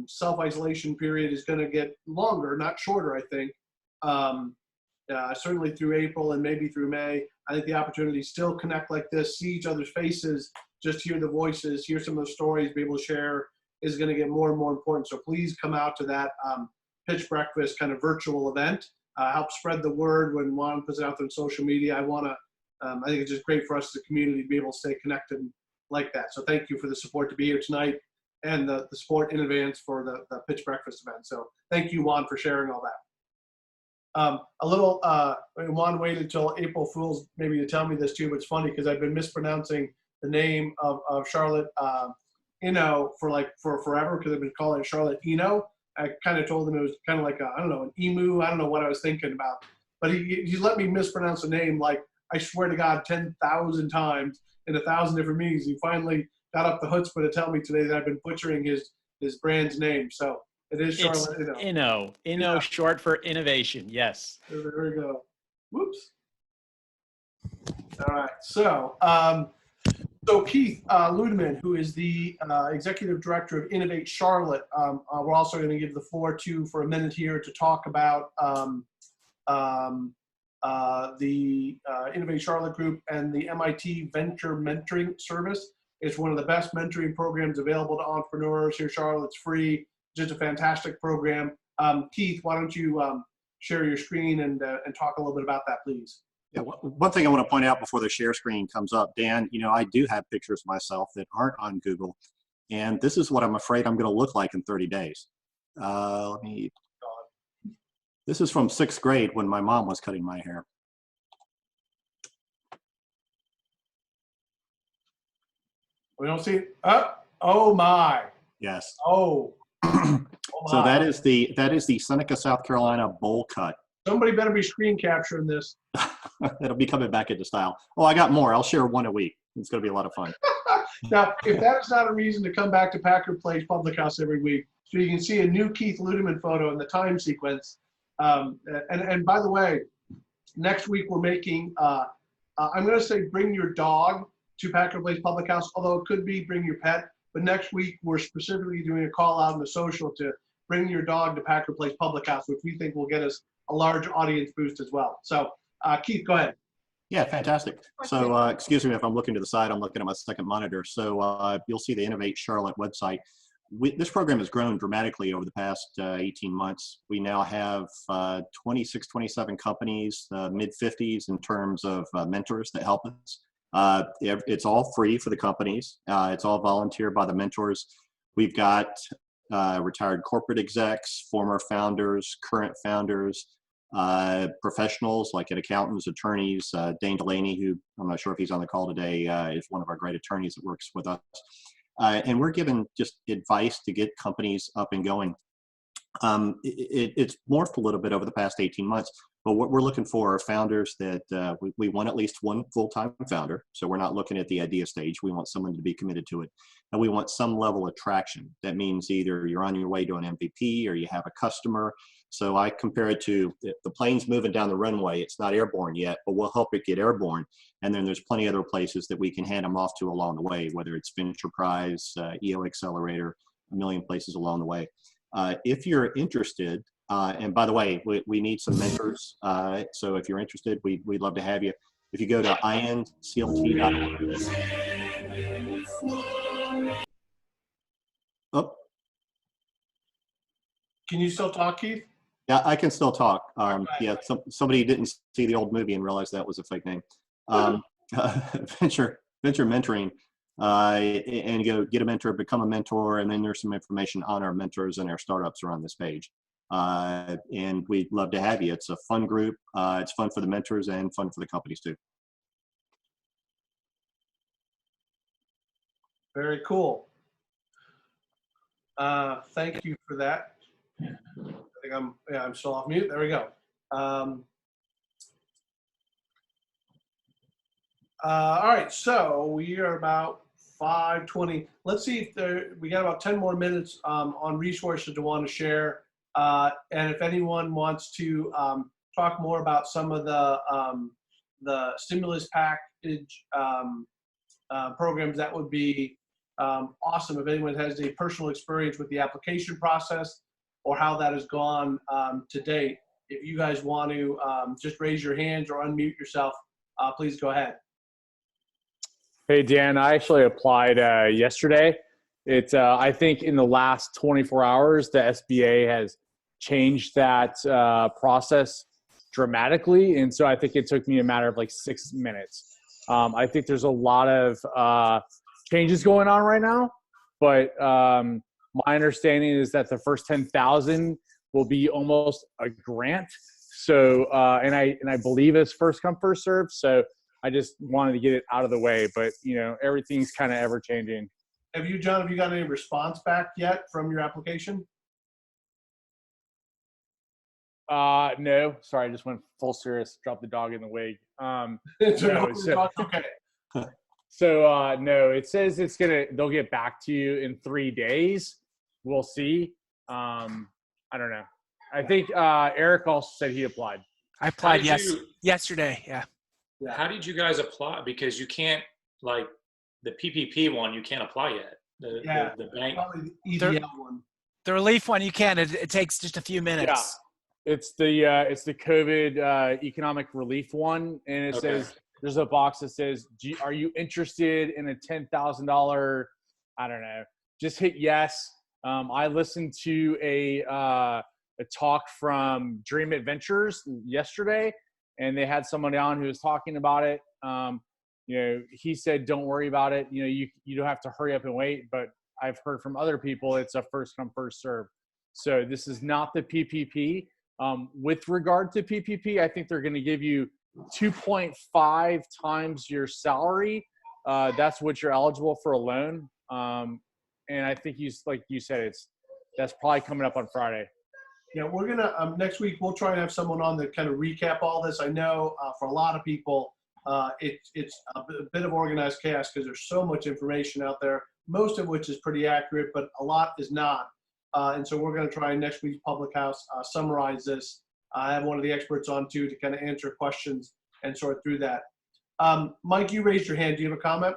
self-isolation period is going to get longer, not shorter, I think, certainly through April and maybe through May, I think the opportunity to still connect like this, see each other's faces, just hear the voices, hear some of the stories, be able to share, is going to get more and more important. So please come out to that Pitch Breakfast kind of virtual event. Help spread the word when Juan puts it out there on social media. I think it's just great for us as a community to be able to stay connected like that. So thank you for the support to be here tonight and the support in advance for the Pitch Breakfast event. So thank you, Juan, for sharing all that. Juan waited till April Fool's maybe to tell me this too, but it's funny because I've been mispronouncing the name of Charlotte Eno for forever because I've been calling it Charlotte Eno. I kind of told him it was kind of like an emu. I don't know what I was thinking about, but he let me mispronounce the name like I swear to God 10,000 times in 1,000 different meetings. He finally got up the chutzpah to tell me today that I've been butchering his brand's name. So it is Charlotte Eno. Eno, short for innovation. Yes. There we go. Whoops. All right. So Keith Ludeman, who is the Executive Director of Innovate Charlotte, we're also going to give the floor to for a minute here to talk about the Innovate Charlotte Group and the MIT Venture Mentoring Service. It's one of the best mentoring programs available to entrepreneurs here in Charlotte. It's free, just a fantastic program. Keith, why don't you share your screen and talk a little bit about that, please? Yeah, one thing I want to point out before the share screen comes up, Dan, I do have pictures of myself that aren't on Google, and this is what I'm afraid I'm going to look like in 30 days. This is from 6th grade when my mom was cutting my hair. We don't see it. Oh my. Yes. Oh. So that is the Seneca, South Carolina bowl cut. Somebody better be screen capturing this. It'll be coming back into style. Oh, I got more. I'll share one a week. It's going to be a lot of fun. Now, if that is not a reason to come back to Packard Place Public House every week, so you can see a new Keith Ludeman photo in the time sequence. And by the way, next week we're making, I'm going to say bring your dog to Packard Place Public House, although it could be bring your pet. But next week we're specifically doing a call out in the social to bring your dog to Packard Place Public House, which we think will get us a large audience boost as well. So Keith, go ahead. Yeah, fantastic. So excuse me if I'm looking to the side, I'm looking at my second monitor. So you'll see the Innovate Charlotte website. This program has grown dramatically over the past 18 months. We now have 26, 27 companies, mid-50s in terms of mentors that help us. It's all free for the companies. It's all volunteer by the mentors. We've got retired corporate execs, former founders, current founders, professionals like accountants, attorneys. Dane Delaney, who I'm not sure if he's on the call today, is one of our great attorneys that works with us. And we're given just advice to get companies up and going. It's morphed a little bit over the past 18 months, but what we're looking for are founders that we want at least one full-time founder. So we're not looking at the idea stage. We want someone to be committed to it. And we want some level of traction. That means either you're on your way to an MVP or you have a customer. So I compare it to the plane's moving down the runway. It's not airborne yet, but we'll help it get airborne. And then there's plenty of other places that we can hand them off to along the way, whether it's Ventureprise, EO Accelerator, a million places along the way. If you're interested, and by the way, we need some mentors. So if you're interested, we'd love to have you. If you go to inclt.org. Oh. Can you still talk, Keith? Yeah, I can still talk. Yeah, somebody didn't see the old movie and realized that was a fake name. Venture mentoring, and go get a mentor, become a mentor, and then there's some information on our mentors and our startups are on this page. And we'd love to have you. It's a fun group. It's fun for the mentors and fun for the companies too. Very cool. Thank you for that. I think I'm still off mute. There we go. All right, so we are about 5:20. Let's see if we got about 10 more minutes on resources to want to share. And if anyone wants to talk more about some of the stimulus package programs, that would be awesome. If anyone has a personal experience with the application process or how that has gone to date, if you guys want to just raise your hands or unmute yourself, please go ahead. Hey, Dan, I actually applied yesterday. It's I think in the last 24 hours, the SBA has changed that process dramatically. And so I think it took me a matter of like 6 minutes. I think there's a lot of changes going on right now, but my understanding is that the first 10,000 will be almost a grant. So, and I believe it's first come, first serve. So I just wanted to get it out of the way, but everything's kind of ever changing. John, have you got any response back yet from your application? No, sorry. I just went full serious, dropped the dog in the wig. No, it says they'll get back to you in 3 days. We'll see. I don't know. I think Eric also said he applied. I applied yesterday. Yeah. How did you guys apply? Because you can't, like the PPP one, you can't apply yet. The bank. Probably the EDL one. The relief one, you can. It takes just a few minutes. Yeah. It's the COVID economic relief one, and it says there's a box that says, "Are you interested in a $10,000?" I don't know. Just hit yes. I listened to a talk from Dream Adventures yesterday, and they had somebody on who was talking about it. He said, don't worry about it. You don't have to hurry up and wait, but I've heard from other people, it's a first come, first serve. So this is not the PPP. With regard to PPP, I think they're going to give you 2.5 times your salary. That's what you're eligible for a loan. And I think like you said, that's probably coming up on Friday. Yeah, we're gonna next week we'll try and have someone on to kind of recap all this. I know for a lot of people, it's a bit of organized chaos because there's so much information out there, most of which is pretty accurate, but a lot is not. And so we're going to try next week's Public House summarize this. I have one of the experts on too to kind of answer questions and sort through that. Mike, you raised your hand. Do you have a comment?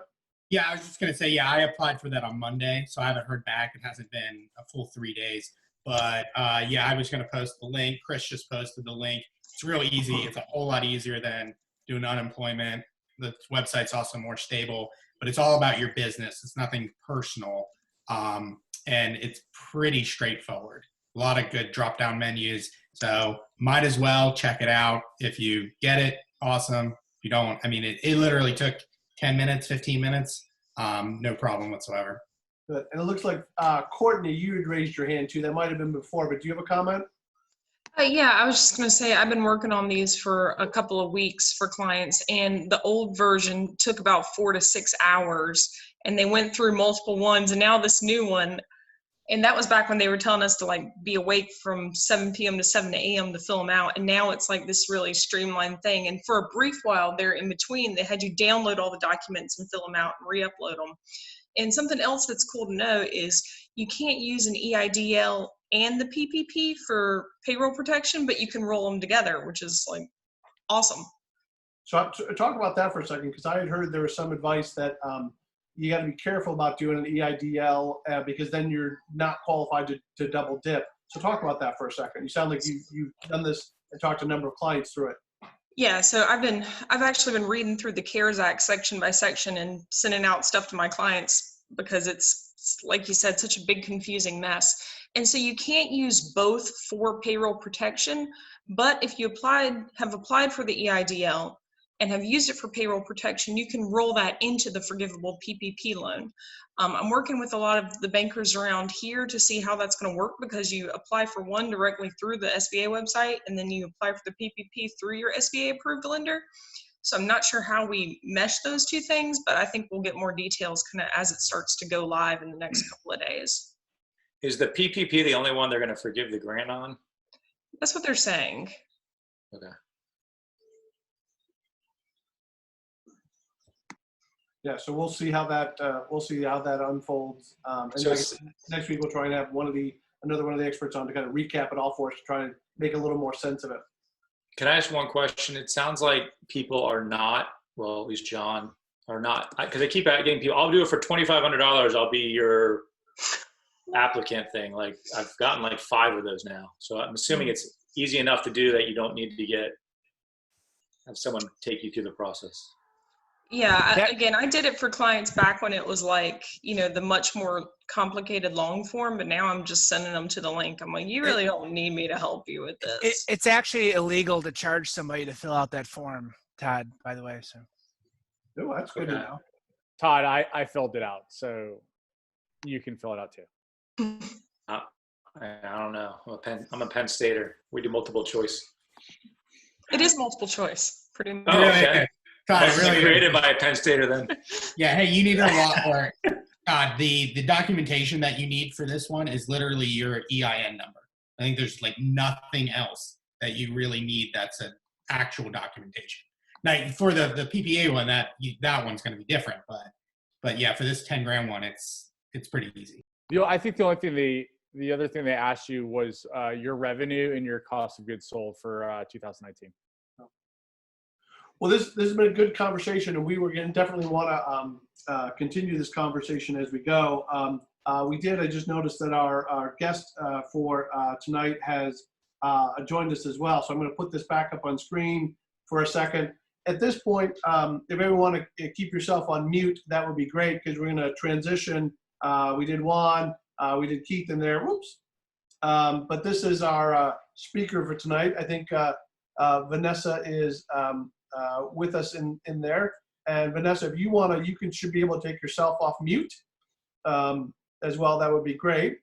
Yeah, I was just going to say, yeah, I applied for that on Monday, so I haven't heard back. It hasn't been a full 3 days. But yeah, I was going to post the link. Chris just posted the link. It's real easy. It's a whole lot easier than doing unemployment. The website's also more stable, but it's all about your business. It's nothing personal. And it's pretty straightforward. A lot of good drop-down menus. So might as well check it out. If you get it, awesome. If you don't, I mean, it literally took 10 minutes, 15 minutes. No problem whatsoever. Good. And it looks like, Courtney, you had raised your hand too. That might have been before, but do you have a comment? Yeah, I was just going to say I've been working on these for a couple of weeks for clients, and the old version took about 4 to 6 hours, and they went through multiple ones, and now this new one, and that was back when they were telling us to like be awake from 7 p.m. to 7 a.m. to fill them out, and now it's like this really streamlined thing. And for a brief while there in between, they had you download all the documents and fill them out and re-upload them. And something else that's cool to know is you can't use an EIDL and the PPP for payroll protection, but you can roll them together, which is like awesome. So talk about that for a second, because I had heard there was some advice that you got to be careful about doing an EIDL because then you're not qualified to double dip. So talk about that for a second. You sound like you've done this and talked to a number of clients through it. Yeah, so I've actually been reading through the CARES Act section by section and sending out stuff to my clients because it's like you said, such a big confusing mess. And so you can't use both for payroll protection, but if you have applied for the EIDL and have used it for payroll protection, you can roll that into the forgivable PPP loan. I'm working with a lot of the bankers around here to see how that's going to work, because you apply for one directly through the SBA website, and then you apply for the PPP through your SBA approved lender. So I'm not sure how we mesh those two things, but I think we'll get more details kind of as it starts to go live in the next couple of days. Is the PPP the only one they're going to forgive the grant on? That's what they're saying. Okay. Yeah, so we'll see how that unfolds. And So next week we'll try and have another one of the experts on to kind of recap it all for us to try and make a little more sense of it. Can I ask one question? It sounds like people are not, well, at least John, are not, because I keep getting people, I'll do it for $2,500. I'll be your applicant thing. Like I've gotten like 5 of those now. So I'm assuming it's easy enough to do that you don't need to have someone take you through the process. Yeah, again, I did it for clients back when it was like, the much more complicated long form, but now I'm just sending them to the link. I'm like, you really don't need me to help you with this. It's actually illegal to charge somebody to fill out that form, Todd, by the way. So. Oh, that's good to know. Todd, I filled it out, so you can fill it out too. I don't know. I'm a Penn Stater. We do multiple choice. It is multiple choice, pretty much. Oh, okay. God, That's really created by a Penn Stater then. Yeah, hey, you need a lot more. God, the documentation that you need for this one is literally your EIN number. I think there's like nothing else that you really need that's an actual documentation. Now, for the PPA one, that one's going to be different, but yeah, for this 10 grand one, it's pretty easy. I think the only thing the other thing they asked you was your revenue and your cost of goods sold for 2019. Well, this has been a good conversation, and we were going to definitely want to continue this conversation as we go. I just noticed that our guest for tonight has joined us as well. So I'm going to put this back up on screen for a second. At this point, if everyone want to keep yourself on mute, that would be great, because we're going to transition. We did Juan, we did Keith in there. Whoops. But this is our speaker for tonight. I think Vanessa is with us in there. And Vanessa, if you want to, should be able to take yourself off mute as well. That would be great.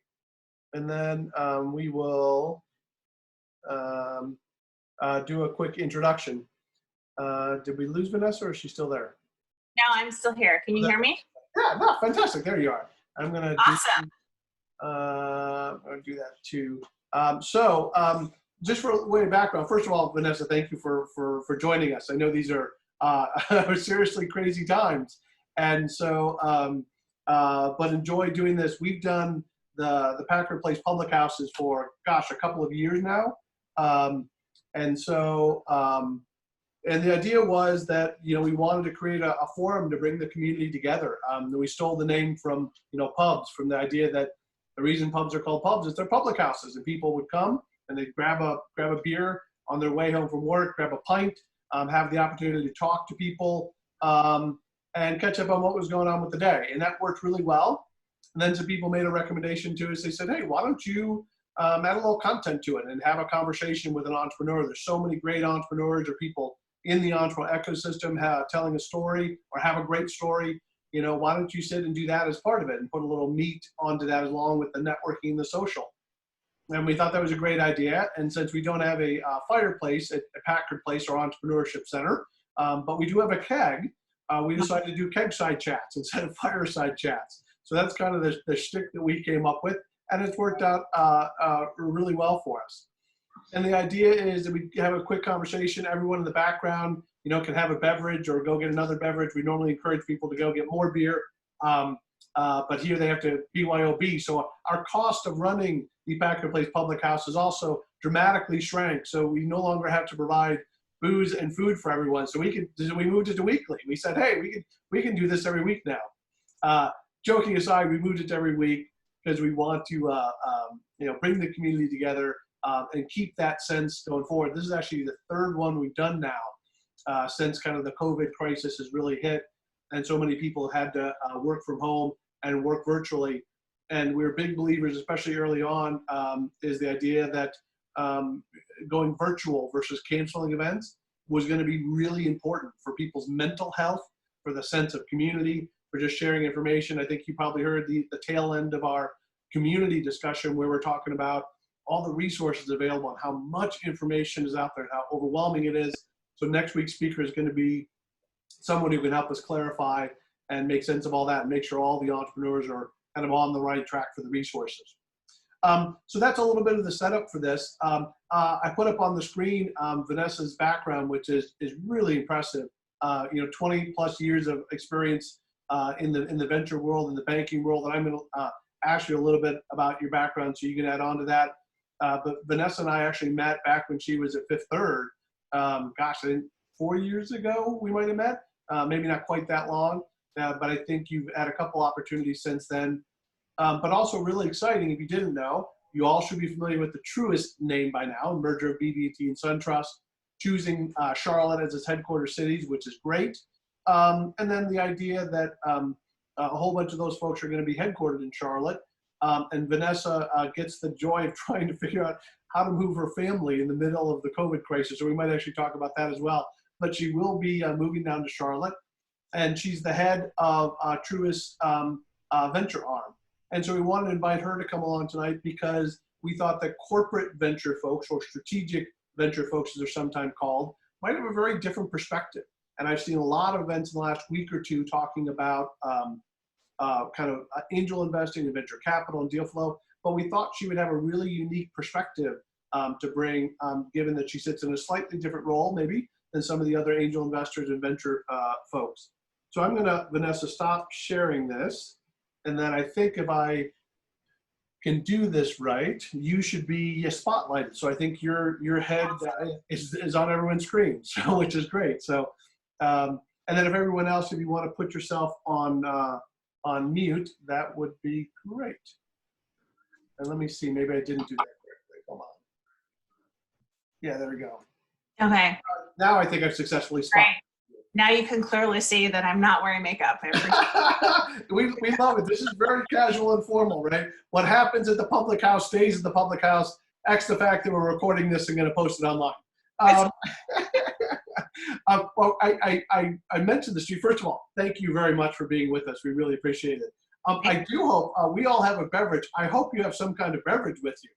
And then we will do a quick introduction. Did we lose Vanessa, or is she still there? No, I'm still here. Can you hear me? Yeah, no, fantastic. There you are. I'm going to awesome. I'm going to do that too. Just for way of background, first of all, Vanessa, thank you for joining us. I know these are seriously crazy times, and so but enjoy doing this. We've done the Packard Place public houses for a couple of years now, and the idea was that we wanted to create a forum to bring the community together. We stole the name from pubs, from the idea that the reason pubs are called pubs is they're public houses, and people would come and they'd grab a beer on their way home from work, grab a pint, have the opportunity to talk to people, and catch up on what was going on with the day. And that worked really well. And then some people made a recommendation to us. They said, hey, why don't you add a little content to it and have a conversation with an entrepreneur? There's so many great entrepreneurs or people in the entrepreneurial ecosystem telling a story or have a great story. Why don't you sit and do that as part of it and put a little meat onto that along with the networking and the social? And we thought that was a great idea. And since we don't have a fireplace at Packard Place or Entrepreneurship Center, but we do have a keg, we decided to do Keg-Side chats instead of fireside chats. So that's kind of the shtick that we came up with, and it's worked out really well for us. And the idea is that we have a quick conversation. Everyone in the background, can have a beverage or go get another beverage. We normally encourage people to go get more beer, but here they have to BYOB. So our cost of running the Packard Place Public House is also dramatically shrank. So we no longer have to provide booze and food for everyone. So we moved it to weekly. We said, hey, we can do this every week now. Joking aside, we moved it to every week because we want to bring the community together and keep that sense going forward. This is actually the third one we've done now since kind of the COVID crisis has really hit, and so many people had to work from home and work virtually. And we're big believers, especially early on, is the idea that going virtual versus canceling events was going to be really important for people's mental health, for the sense of community, for just sharing information. I think you probably heard the tail end of our community discussion where we're talking about all the resources available and how much information is out there and how overwhelming it is. So next week's speaker is going to be someone who can help us clarify and make sense of all that and make sure all the entrepreneurs are kind of on the right track for the resources. So that's a little bit of the setup for this. I put up on the screen Vanessa's background, which is really impressive. 20 plus years of experience in the venture world, in the banking world, and I'm going to ask you a little bit about your background so you can add on to that. But Vanessa and I actually met back when she was at Fifth Third. I think 4 years ago we might have met. Maybe not quite that long, but I think you've had a couple opportunities since then. But also really exciting, if you didn't know, you all should be familiar with the Truist name by now, merger of BB&T and SunTrust, choosing Charlotte as its headquarters cities, which is great. And then the idea that a whole bunch of those folks are going to be headquartered in Charlotte. And Vanessa gets the joy of trying to figure out how to move her family in the middle of the COVID crisis. So we might actually talk about that as well. But she will be moving down to Charlotte. And she's the head of Truist venture arm. And so we wanted to invite her to come along tonight because we thought that corporate venture folks, or strategic venture folks as they're sometimes called, might have a very different perspective. And I've seen a lot of events in the last week or two talking about kind of angel investing and venture capital and deal flow, but we thought she would have a really unique perspective to bring, given that she sits in a slightly different role maybe than some of the other angel investors and venture folks. So I'm gonna, Vanessa, stop sharing this. And then I think if I can do this right, you should be spotlighted. So I think your head is on everyone's screen, so, which is great. So, and then if everyone else, if you want to put yourself on mute, that would be great. And let me see, maybe I didn't do that correctly. Hold on. Yeah, there we go. Okay. Now I think I've successfully spotted. Right. Now you can clearly see that I'm not wearing makeup. I appreciate we love it. This is very casual and formal, right? What happens at the public house stays at the public house, X the fact that we're recording this and going to post it online. Well, I mentioned this to you. First of all, thank you very much for being with us. We really appreciate it. I do hope we all have a beverage. I hope you have some kind of beverage with you.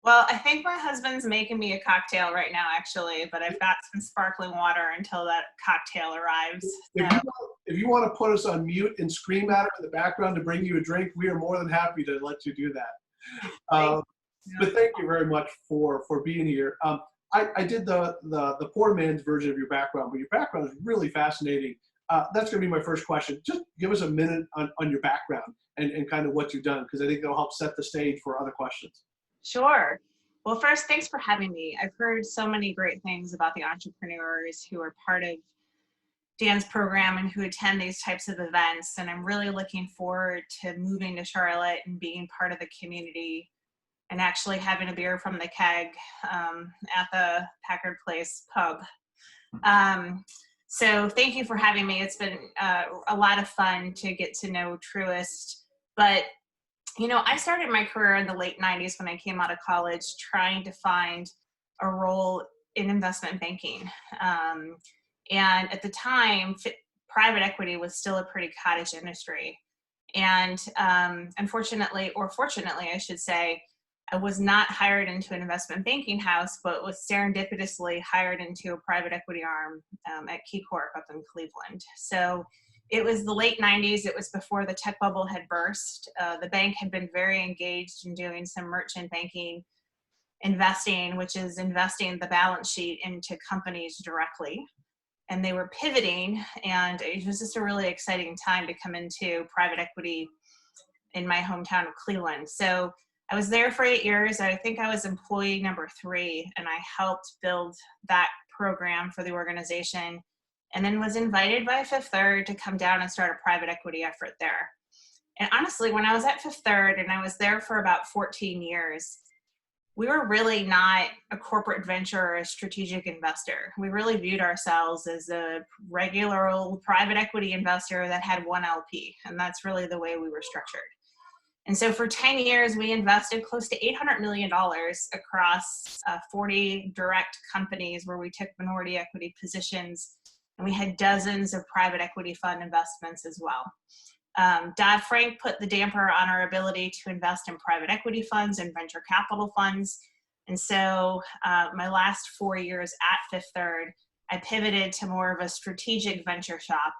Well, I think my husband's making me a cocktail right now, actually, but I've got some sparkling water until that cocktail arrives. If you want to put us on mute and scream at her in the background to bring you a drink, we are more than happy to let you do that. But thank you very much for being here. I did the poor man's version of your background, but your background is really fascinating. That's going to be my first question. Just give us a minute on your background and kind of what you've done, because I think it'll help set the stage for other questions. Sure. Well, first, thanks for having me. I've heard so many great things about the entrepreneurs who are part of Dan's program and who attend these types of events. And I'm really looking forward to moving to Charlotte and being part of the community and actually having a beer from the keg at the Packard Place pub. So thank you for having me. It's been a lot of fun to get to know Truist. But, you know, I started my career in the late 90s when I came out of college trying to find a role in investment banking. And at the time, private equity was still a pretty cottage industry. And unfortunately, or fortunately, I should say, I was not hired into an investment banking house, but was serendipitously hired into a private equity arm at KeyCorp up in Cleveland. So it was the late 90s. It was before the tech bubble had burst. The bank had been very engaged in doing some merchant banking investing, which is investing the balance sheet into companies directly. And they were pivoting, and it was just a really exciting time to come into private equity in my hometown of Cleveland. So I was there for 8 years. I think I was employee number 3, and I helped build that program for the organization, and then was invited by Fifth Third to come down and start a private equity effort there. And honestly, when I was at Fifth Third, and I was there for about 14 years, we were really not a corporate venture or a strategic investor. We really viewed ourselves as a regular old private equity investor that had one LP, and that's really the way we were structured. And so for 10 years, we invested close to $800 million across 40 direct companies where we took minority equity positions, and we had dozens of private equity fund investments as well. Dodd-Frank put the damper on our ability to invest in private equity funds and venture capital funds. And so my last 4 years at Fifth Third, I pivoted to more of a strategic venture shop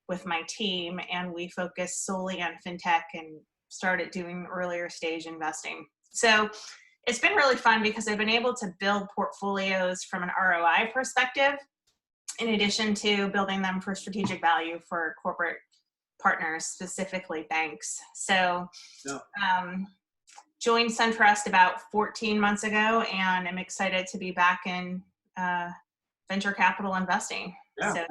with my team, and we focused solely on fintech and started doing earlier stage investing. So it's been really fun because I've been able to build portfolios from an ROI perspective, in addition to building them for strategic value for corporate partners, specifically banks. So joined SunTrust about 14 months ago, and I'm excited to be back in venture capital investing. Yeah, so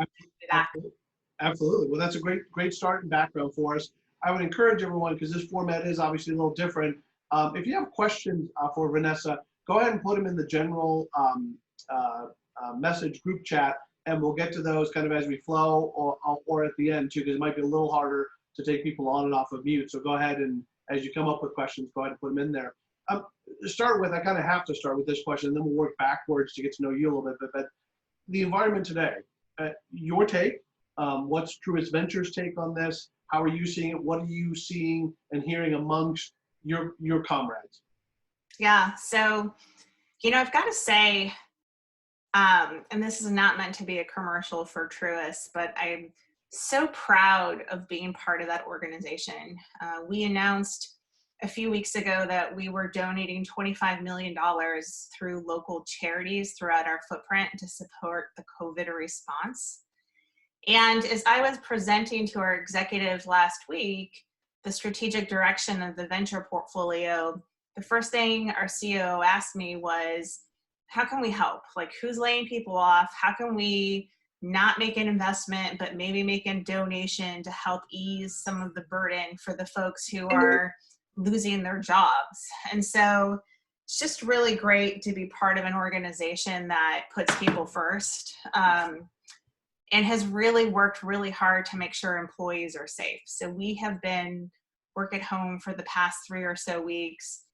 absolutely. Well, that's a great start and background for us. I would encourage everyone, because this format is obviously a little different. If you have questions for Vanessa, go ahead and put them in the general message group chat, and we'll get to those kind of as we flow, or at the end too, because it might be a little harder to take people on and off of mute. So go ahead and, as you come up with questions, go ahead and put them in there. To start with, I kind of have to start with this question, and then we'll work backwards to get to know you a little bit. But the environment today, your take, what's Truist Ventures' take on this? How are you seeing it? What are you seeing and hearing amongst your comrades? Yeah, so, you know, I've got to say, and this is not meant to be a commercial for Truist, but I'm so proud of being part of that organization. We announced a few weeks ago that we were donating $25 million through local charities throughout our footprint to support the COVID response. And as I was presenting to our executives last week, the strategic direction of the venture portfolio, the first thing our CEO asked me was, how can we help? Like, who's laying people off? How can we not make an investment, but maybe make a donation to help ease some of the burden for the folks who are losing their jobs? And so it's just really great to be part of an organization that puts people first. And has really worked really hard to make sure employees are safe. So we have been work at home for the past 3 or so weeks.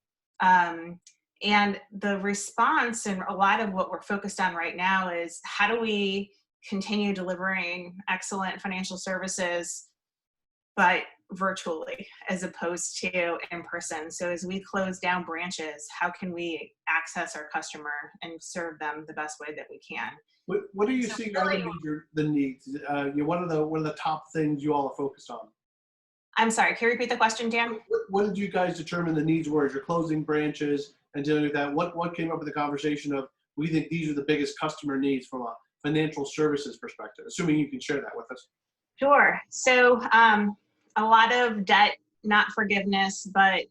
And the response and a lot of what we're focused on right now is how do we continue delivering excellent financial services, but virtually as opposed to in person. So as we close down branches, how can we access our customer and serve them the best way that we can? What are you seeing are the needs? What are the top things you all are focused on? I'm sorry, can you repeat the question, Dan? What did you guys determine the needs were as you're closing branches and dealing with that? What came up with the conversation of, we think these are the biggest customer needs from a financial services perspective, assuming you can share that with us? Sure. So a lot of debt, not forgiveness, but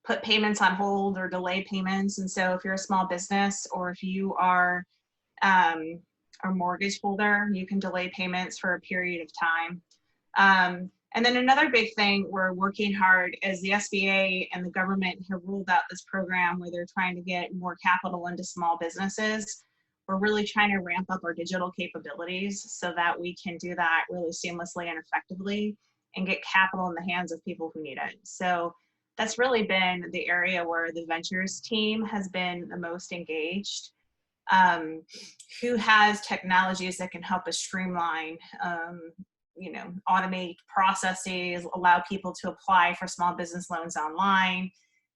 put payments on hold or delay payments. And so if you're a small business or if you are a mortgage holder, you can delay payments for a period of time. And then another big thing we're working hard as the SBA and the government have rolled out this program where they're trying to get more capital into small businesses. We're really trying to ramp up our digital capabilities so that we can do that really seamlessly and effectively and get capital in the hands of people who need it. So that's really been the area where the ventures team has been the most engaged. Who has technologies that can help us streamline, automate processes, allow people to apply for small business loans online.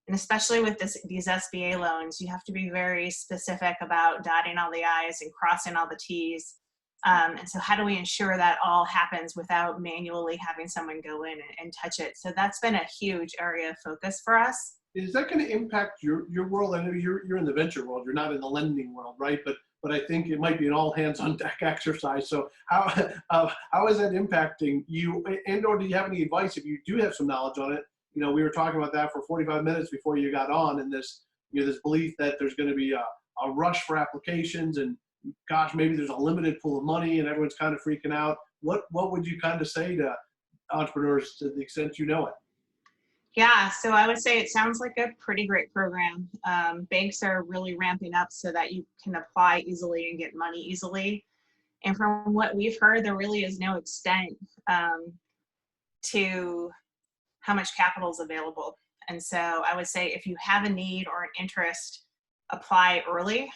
And especially with these SBA loans, you have to be very specific about dotting all the I's and crossing all the T's. And so how do we ensure that all happens without manually having someone go in and touch it? So that's been a huge area of focus for us. Is that going to impact your world? I know you're in the venture world, you're not in the lending world, right? But I think it might be an all hands on deck exercise. So how is that impacting you? And or do you have any advice if you do have some knowledge on it? We were talking about that for 45 minutes before you got on, and this belief that there's going to be a rush for applications, and gosh, maybe there's a limited pool of money, and everyone's kind of freaking out. What would you kind of say to entrepreneurs to the extent you know it? Yeah, so I would say it sounds like a pretty great program. Banks are really ramping up so that you can apply easily and get money easily. And from what we've heard, there really is no extent to how much capital is available. And so I would say if you have a need or an interest, apply early.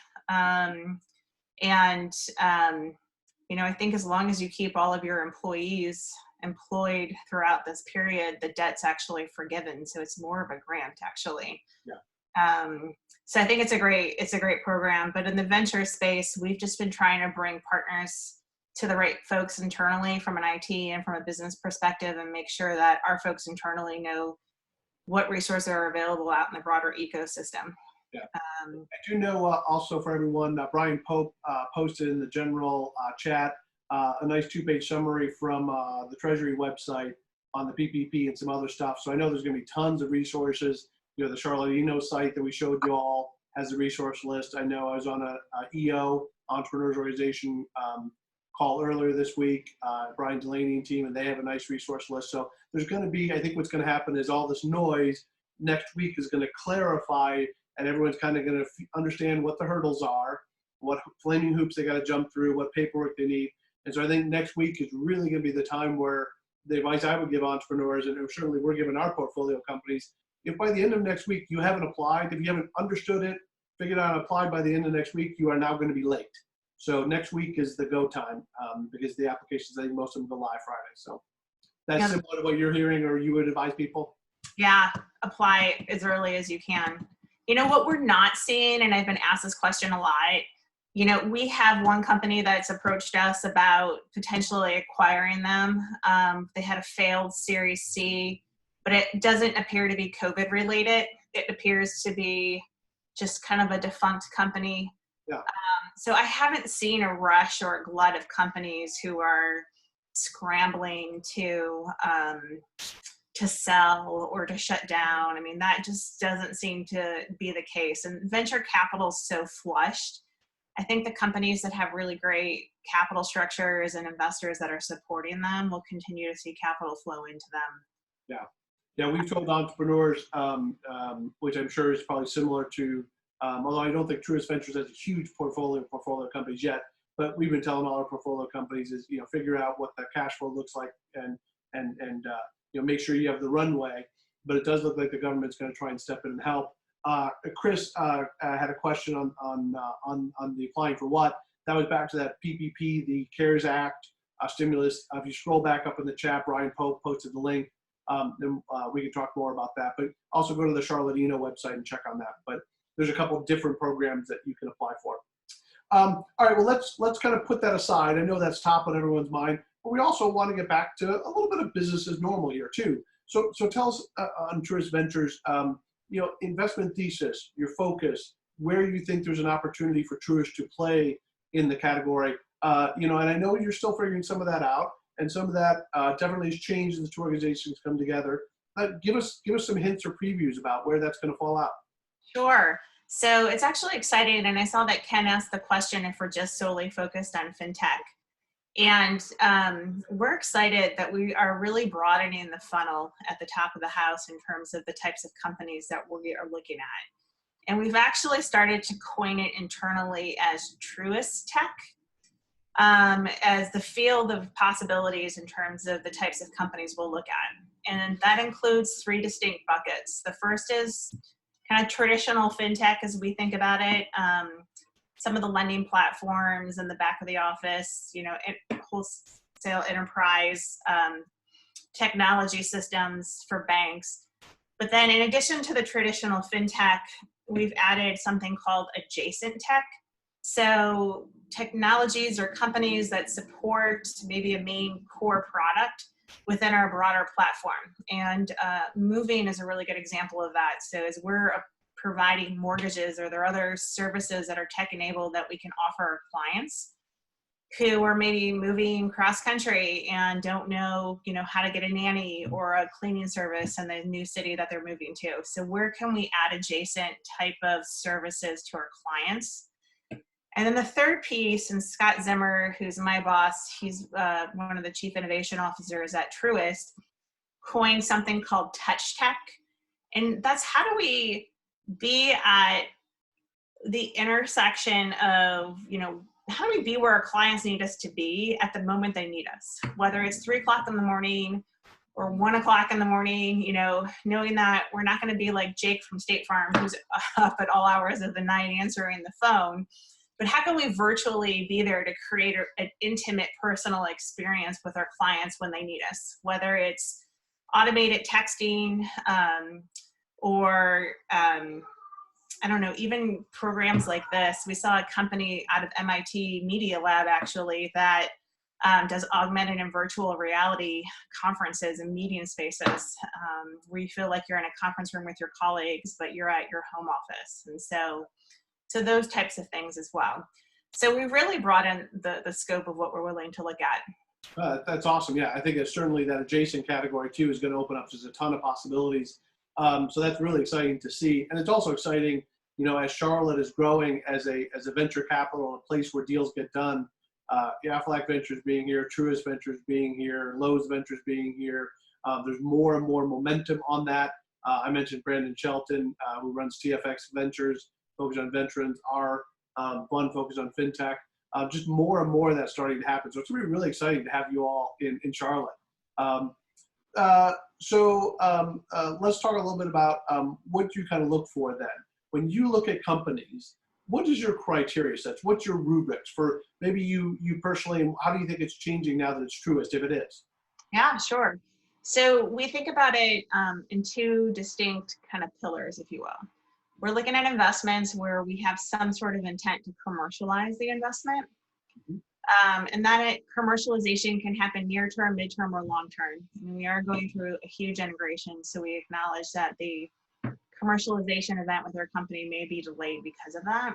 I think as long as you keep all of your employees employed throughout this period, the debt's actually forgiven. So it's more of a grant actually. Yeah. So I think it's a great program, but in the venture space, we've just been trying to bring partners to the right folks internally from an IT and from a business perspective and make sure that our folks internally know what resources are available out in the broader ecosystem. Yeah. I do know also for everyone, Brian Pope posted in the general chat a nice 2-page summary from the Treasury website on the PPP and some other stuff. So I know there's going to be tons of resources. The Charlottino site that we showed you all has a resource list. I know I was on a EO, Entrepreneurs Organization, call earlier this week, Brian Delaney and team, and they have a nice resource list. So there's going to be, I think what's going to happen is all this noise next week is going to clarify, and everyone's kind of going to understand what the hurdles are, what flaming hoops they got to jump through, what paperwork they need. And so I think next week is really going to be the time where the advice I would give entrepreneurs, and certainly we're giving our portfolio companies, if by the end of next week you haven't applied, if you haven't understood it, figured out and applied by the end of next week, you are now going to be late. So next week is the go time because the applications, I think most of them go live Friday. So that's similar to what you're hearing, or you would advise people? Yeah, apply as early as you can. What we're not seeing, and I've been asked this question a lot, we have one company that's approached us about potentially acquiring them. They had a failed Series C, but it doesn't appear to be COVID related. It appears to be just kind of a defunct company. Yeah. So I haven't seen a rush or a glut of companies who are scrambling to sell or to shut down. I mean, that just doesn't seem to be the case. And venture capital is so flushed. I think the companies that have really great capital structures and investors that are supporting them will continue to see capital flow into them. Yeah, we've told entrepreneurs, which I'm sure is probably similar to, although I don't think Truist Ventures has a huge portfolio companies yet, but we've been telling all our portfolio companies is, figure out what the cash flow looks like and make sure you have the runway. But it does look like the government's going to try and step in and help. Chris had a question on the applying for what. That was back to that PPP, the CARES Act stimulus. If you scroll back up in the chat, Brian Pope posted the link. Then we can talk more about that. But also go to the Charlottino website and check on that. But there's a couple of different programs that you can apply for. All right, well, let's kind of put that aside. I know that's top on everyone's mind, but we also want to get back to a little bit of business as normal here too. So tell us on Truist Ventures, investment thesis, your focus, where you think there's an opportunity for Truist to play in the category. And I know you're still figuring some of that out, and some of that definitely has changed as the two organizations come together. Give us some hints or previews about where that's going to fall out. Sure. So it's actually exciting, and I saw that Ken asked the question if we're just solely focused on fintech. And we're excited that we are really broadening the funnel at the top of the house in terms of the types of companies that we are looking at. And we've actually started to coin it internally as Truist Tech, as the field of possibilities in terms of the types of companies we'll look at. And that includes 3 distinct buckets. The first is kind of traditional fintech as we think about it. Some of the lending platforms in the back of the office, wholesale enterprise, technology systems for banks. But then in addition to the traditional fintech, we've added something called adjacent tech. So technologies or companies that support maybe a main core product within our broader platform. And moving is a really good example of that. So as we're providing mortgages, or there are other services that are tech enabled that we can offer our clients who are maybe moving cross country and don't know, how to get a nanny or a cleaning service in the new city that they're moving to. So where can we add adjacent type of services to our clients? And then the third piece, and Scott Zimmer, who's my boss, he's one of the chief innovation officers at Truist, coined something called touch tech. And that's how do we be at the intersection of, how do we be where our clients need us to be at the moment they need us, whether it's 3 o'clock in the morning or 1 o'clock in the morning, knowing that we're not going to be like Jake from State Farm, who's up at all hours of the night answering the phone. But how can we virtually be there to create an intimate personal experience with our clients when they need us, whether it's automated texting or I don't know, even programs like this. We saw a company out of MIT Media Lab actually that does augmented and virtual reality conferences and meeting spaces where you feel like you're in a conference room with your colleagues, but you're at your home office. And so those types of things as well. So we really broadened the scope of what we're willing to look at. That's awesome. Yeah, I think that certainly that adjacent category too is going to open up just a ton of possibilities. So that's really exciting to see. And it's also exciting, as Charlotte is growing as a venture capital, a place where deals get done. Aflac Ventures being here, Truist Ventures being here, Lowe's Ventures being here. There's more and more momentum on that. I mentioned Brandon Shelton, who runs TFX Ventures, focused on veterans, our fund focused on fintech. Just more and more of that starting to happen. So it's going to be really exciting to have you all in Charlotte. So let's talk a little bit about what you kind of look for then. When you look at companies, what is your criteria sets? What's your rubrics for maybe you personally, and how do you think it's changing now that it's Truist, if it is? Yeah, sure. So we think about it in 2 distinct kind of pillars, if you will. We're looking at investments where we have some sort of intent to commercialize the investment. And that commercialization can happen near term, midterm, or long term. And we are going through a huge integration, so we acknowledge that the commercialization event with our company may be delayed because of that.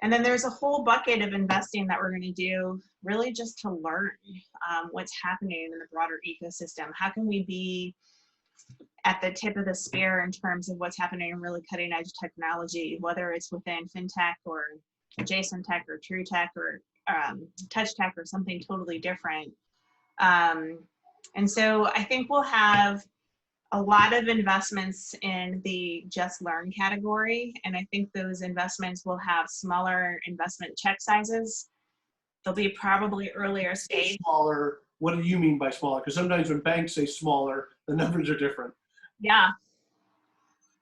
And then there's a whole bucket of investing that we're going to do really just to learn what's happening in the broader ecosystem. How can we be at the tip of the spear in terms of what's happening in really cutting edge technology, whether it's within fintech or adjacent tech or true tech or touch tech or something totally different. And so I think we'll have a lot of investments in the just learn category. And I think those investments will have smaller investment check sizes. They'll be probably earlier stage. Smaller, what do you mean by smaller? Because sometimes when banks say smaller, the numbers are different. Yeah.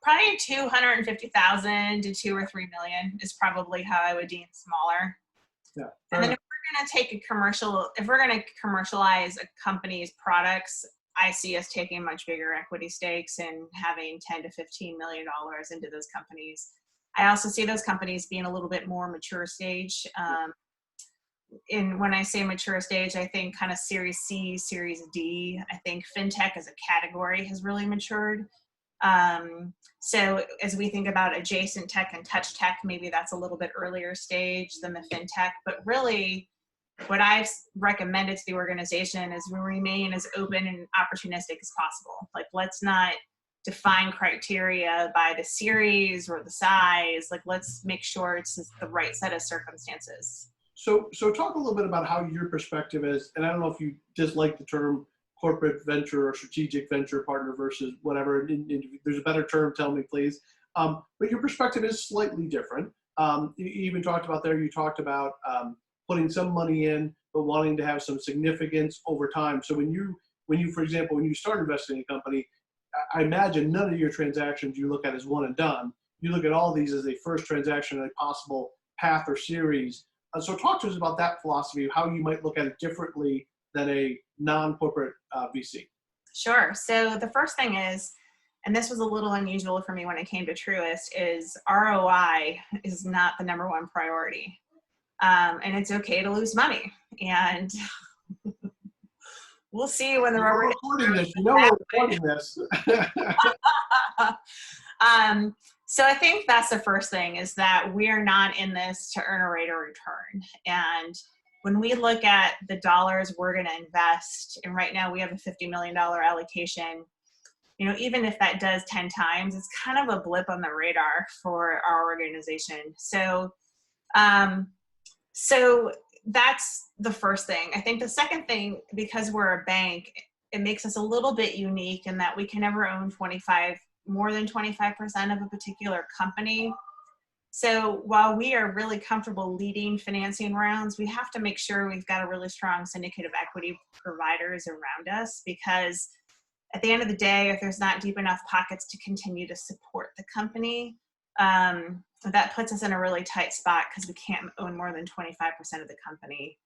probably 250,000 to 2 or 3 million is probably how I would deem smaller. Yeah. And then if we're going to take if we're going to commercialize a company's products, I see us taking much bigger equity stakes and having 10 to 15 million dollars into those companies. I also see those companies being a little bit more mature stage. When I say mature stage, I think kind of Series C, Series D. I think Fintech as a category has really matured. So as we think about adjacent tech and touch tech, maybe that's a little bit earlier stage than the Fintech, but really what I've recommended to the organization is we remain as open and opportunistic as possible. Like, let's not define criteria by the series or the size. Like, let's make sure it's the right set of circumstances. So talk a little bit about how your perspective is, and I don't know if you dislike the term corporate venture or strategic venture partner versus whatever. If there's a better term, tell me, please. But your perspective is slightly different. You even talked about putting some money in, but wanting to have some significance over time. So when you, for example, when you start investing in a company, I imagine none of your transactions you look at as one and done. You look at all these as a first transaction, a possible path or series. So talk to us about that philosophy of how you might look at it differently than a non-corporate VC. Sure. So the first thing is, and this was a little unusual for me when it came to Truist, is ROI is not the number one priority. And it's okay to lose money. And we'll see when the rubber. We're recording this. So I think that's the first thing, is that we're not in this to earn a rate of return. And when we look at the dollars we're going to invest, and right now we have a $50 million allocation, even if that does 10 times, it's kind of a blip on the radar for our organization. So that's the first thing. I think the second thing, because we're a bank, it makes us a little bit unique in that we can never own more than 25% of a particular company. So while we are really comfortable leading financing rounds, we have to make sure we've got a really strong syndicate of equity providers around us, because at the end of the day, if there's not deep enough pockets to continue to support the company, that puts us in a really tight spot because we can't own more than 25% of the company.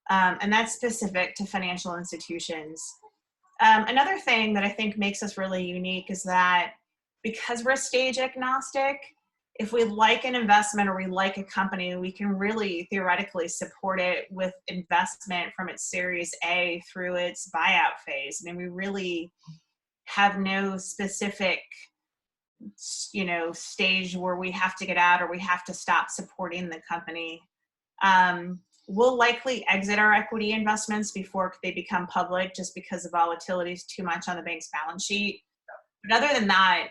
And that's specific to financial institutions. Another thing that I think makes us really unique is that because we're stage agnostic, if we like an investment or we like a company, we can really theoretically support it with investment from its Series A through its buyout phase. I mean, we really have no specific, stage where we have to get out or we have to stop supporting the company. We'll likely exit our equity investments before they become public, just because the volatility is too much on the bank's balance sheet. But other than that,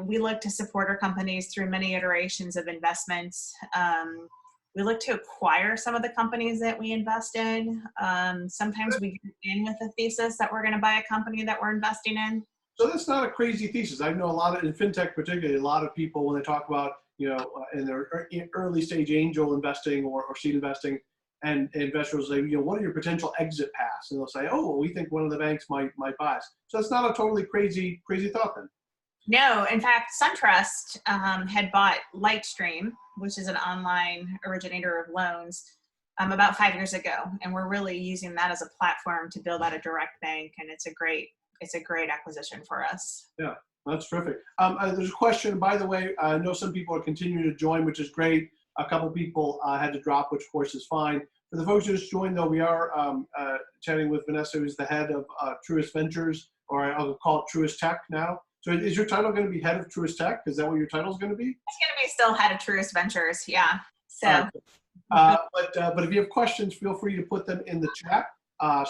we look to support our companies through many iterations of investments. We look to acquire some of the companies that we invest in. Sometimes we get in with a thesis that we're going to buy a company that we're investing in. So that's not a crazy thesis. I know a lot of, in fintech particularly, a lot of people, when they talk about, in their early stage angel investing or seed investing, and investors say, what are your potential exit paths? And they'll say, oh, well, we think one of the banks might buy us. So it's not a totally crazy thought then. No, in fact, SunTrust had bought Lightstream, which is an online originator of loans, about 5 years ago. And we're really using that as a platform to build out a direct bank. And it's a great acquisition for us. Yeah, that's terrific. There's a question, by the way. I know some people are continuing to join, which is great. A couple people had to drop, which of course is fine. For the folks who just joined, though, we are chatting with Vanessa, who's the head of Truist Ventures, or I'll call it Truist Tech now. So is your title going to be head of Truist Tech? Is that what your title is going to be? It's going to be still head of Truist Ventures, yeah. So. But if you have questions, feel free to put them in the chat.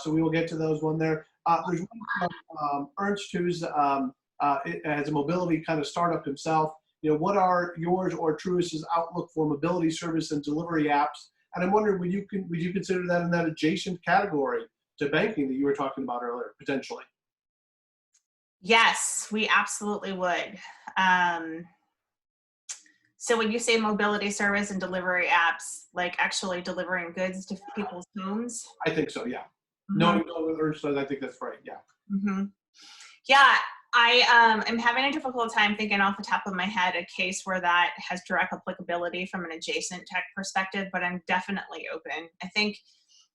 So we will get to those one there. There's one from Ernst, who's has a mobility kind of startup himself. What are yours or Truist's outlook for mobility service and delivery apps? And I'm wondering, would you consider that in that adjacent category to banking that you were talking about earlier, potentially? Yes, we absolutely would. So when you say mobility service and delivery apps, like actually delivering goods to people's homes? I think so, yeah. Mm-hmm. No, Ernst, I think that's right, yeah. Mm-hmm. Yeah, I am having a difficult time thinking off the top of my head a case where that has direct applicability from an adjacent tech perspective, but I'm definitely open. I think,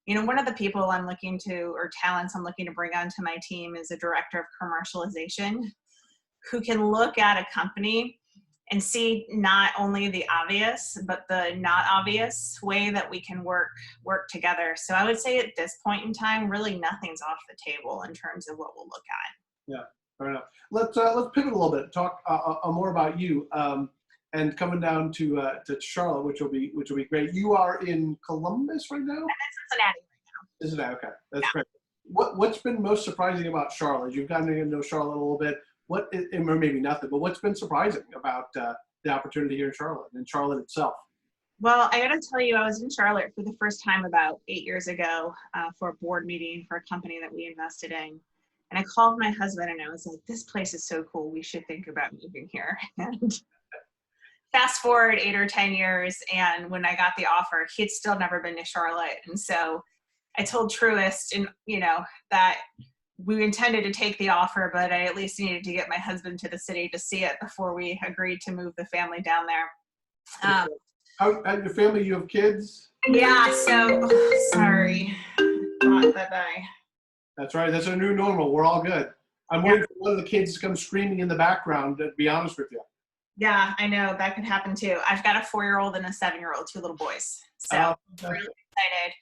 one of the people I'm looking to, or talents I'm looking to bring onto my team is a director of commercialization who can look at a company and see not only the obvious, but the not obvious way that we can work together. So I would say at this point in time, really nothing's off the table in terms of what we'll look at. Yeah, fair enough. Let's pivot a little bit. Talk more about you, and coming down to Charlotte, which will be great. You are in Columbus right now. I'm in Cincinnati right now. Cincinnati, okay, that's great. What's been most surprising about Charlotte? You've gotten to know Charlotte a little bit. Or maybe nothing, but what's been surprising about the opportunity here in Charlotte and Charlotte itself? Well, I got to tell you, I was in Charlotte for the first time about 8 years ago for a board meeting for a company that we invested in. And I called my husband and I was like, this place is so cool. We should think about moving here. And fast forward 8 or 10 years. And when I got the offer, he'd still never been to Charlotte. And so I told Truist, and that we intended to take the offer, but I at least needed to get my husband to the city to see it before we agreed to move the family down there. How your family? You have kids? Yeah. So sorry. Bye-bye. That's right. That's our new normal. We're all good. I'm waiting for one of the kids to come screaming in the background, to be honest with you. Yeah, I know. That could happen too. I've got a 4-year-old and a 7-year-old, 2 little boys. So really excited.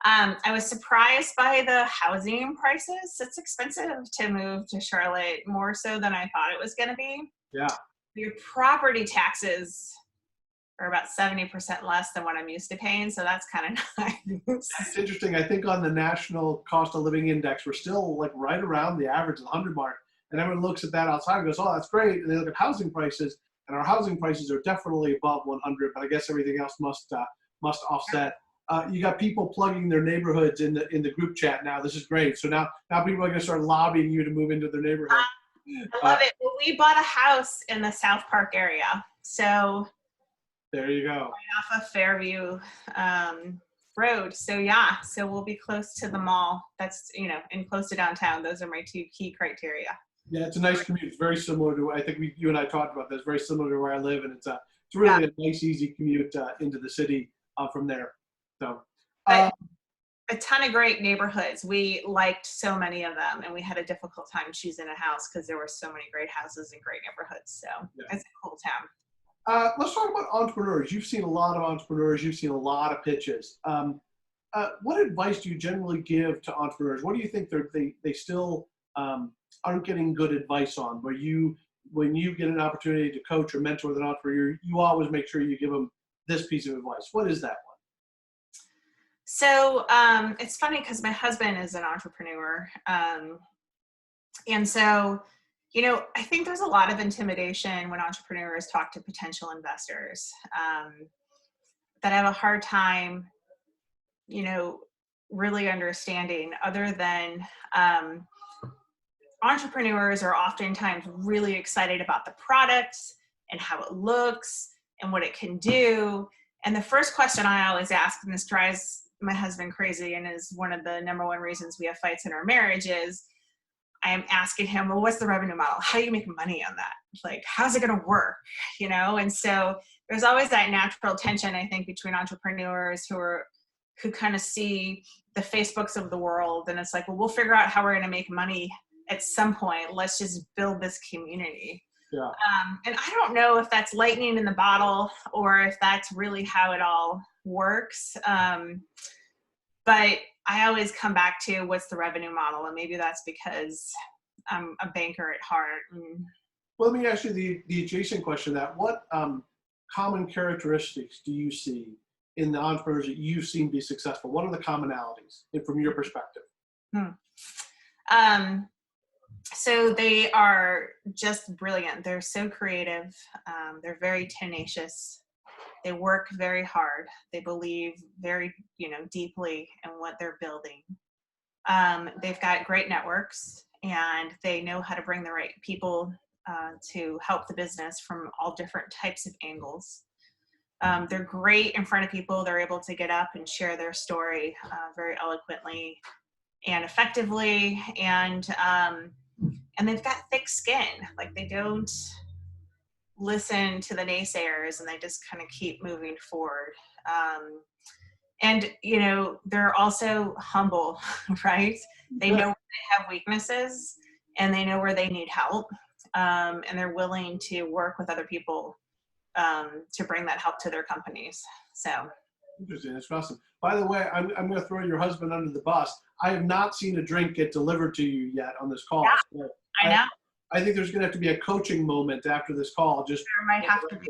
I was surprised by the housing prices. It's expensive to move to Charlotte, more so than I thought it was going to be. Yeah. Your property taxes are about 70% less than what I'm used to paying, so that's kind of nice. It's interesting. I think on the National Cost of Living Index, we're still like right around the average of the 100 mark. And everyone looks at that outside and goes, oh, that's great. And they look at housing prices, and our housing prices are definitely above 100, but I guess everything else must offset. You got people plugging their neighborhoods in the group chat now. This is great. So now people are going to start lobbying you to move into their neighborhood. I love it. Well, we bought a house in the South Park area. So there you go. Right off of Fairview Road. So yeah, so we'll be close to the mall. That's, and close to downtown. Those are my 2 key criteria. Yeah, it's a nice commute. It's very similar to, I think you and I talked about this, very similar to where I live. And it's really a nice, easy commute into the city from there. So, a ton of great neighborhoods. We liked so many of them, and we had a difficult time choosing a house because there were so many great houses and great neighborhoods. So it's a cool town. Let's talk about entrepreneurs. You've seen a lot of entrepreneurs. You've seen a lot of pitches. What advice do you generally give to entrepreneurs? What do you think they still aren't getting good advice on? When you get an opportunity to coach or mentor with an entrepreneur, you always make sure you give them this piece of advice. What is that one? So it's funny because my husband is an entrepreneur. And so, I think there's a lot of intimidation when entrepreneurs talk to potential investors that have a hard time, really understanding, other than entrepreneurs are oftentimes really excited about the product and how it looks and what it can do. And the first question I always ask, and this drives my husband crazy and is one of the number one reasons we have fights in our marriage, is I am asking him, well, what's the revenue model? How do you make money on that? Like, how's it going to work? And so there's always that natural tension, I think, between entrepreneurs who kind of see the Facebooks of the world. And it's like, well, we'll figure out how we're going to make money at some point. Let's just build this community. Yeah. And I don't know if that's lightning in the bottle or if that's really how it all works. But I always come back to what's the revenue model, and maybe that's because I'm a banker at heart. Well, let me ask you the adjacent question to that. What common characteristics do you see in the entrepreneurs that you've seen be successful? What are the commonalities from your perspective? So they are just brilliant. They're so creative. They're very tenacious. They work very hard. They believe very, deeply in what they're building. They've got great networks, and they know how to bring the right people to help the business from all different types of angles. They're great in front of people. They're able to get up and share their story very eloquently and effectively. And and they've got thick skin. Like they don't listen to the naysayers and they just kind of keep moving forward. And, you know, they're also humble, right? They know where they have weaknesses and they know where they need help. And they're willing to work with other people to bring that help to their companies. So interesting. That's awesome. By the way, I'm going to throw your husband under the bus. I have not seen a drink get delivered to you yet on this call. Yeah, so I know. I think there's going to have to be a coaching moment after this call. Just there might have to be.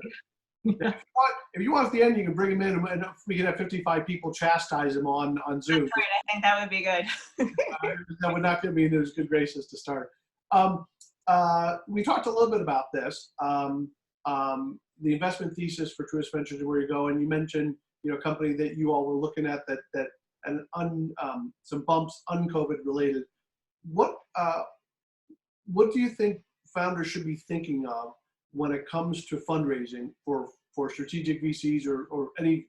If you want at the end, you can bring him in and we can have 55 people chastise him on Zoom. That's right. I think that would be good. That would not get me into his good graces to start. We talked a little bit about this, the investment thesis for Truist Ventures and where you go, and you mentioned, you know, a company that you all were looking at that some bumps un-COVID related. What do you think founders should be thinking of when it comes to fundraising for strategic VCs or any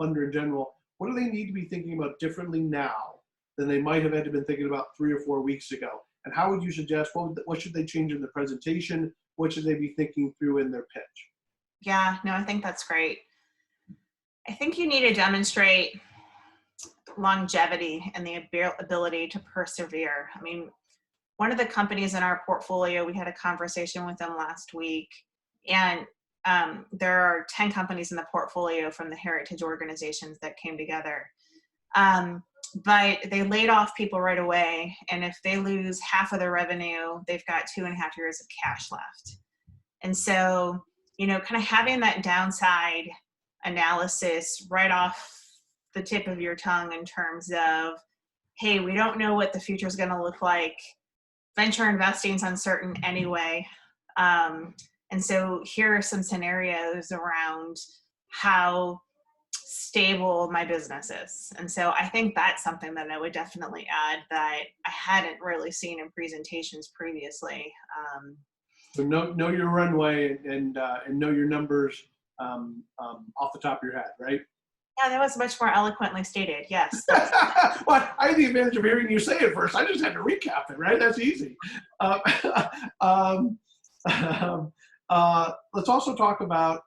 funder in general? What do they need to be thinking about differently now than they might have had to been thinking about 3 or 4 weeks ago? And how would you suggest, what should they change in the presentation? What should they be thinking through in their pitch? Yeah, no, I think that's great. I think you need to demonstrate longevity and the ability to persevere. I mean, one of the companies in our portfolio, we had a conversation with them last week, and there are 10 companies in the portfolio from the heritage organizations that came together. But they laid off people right away, and if they lose half of their revenue, they've got 2.5 years of cash left. And so, you know, kind of having that downside analysis right off the tip of your tongue in terms of, hey, we don't know what the future is going to look like. Venture investing is uncertain anyway. And so here are some scenarios around how stable my business is. And so I think that's something that I would definitely add that I hadn't really seen in presentations previously. So know your runway and know your numbers off the top of your head, right? Yeah, that was much more eloquently stated. Yes. Well, I had the advantage of hearing you say it first. I just had to recap it, right? That's easy. Let's also talk about,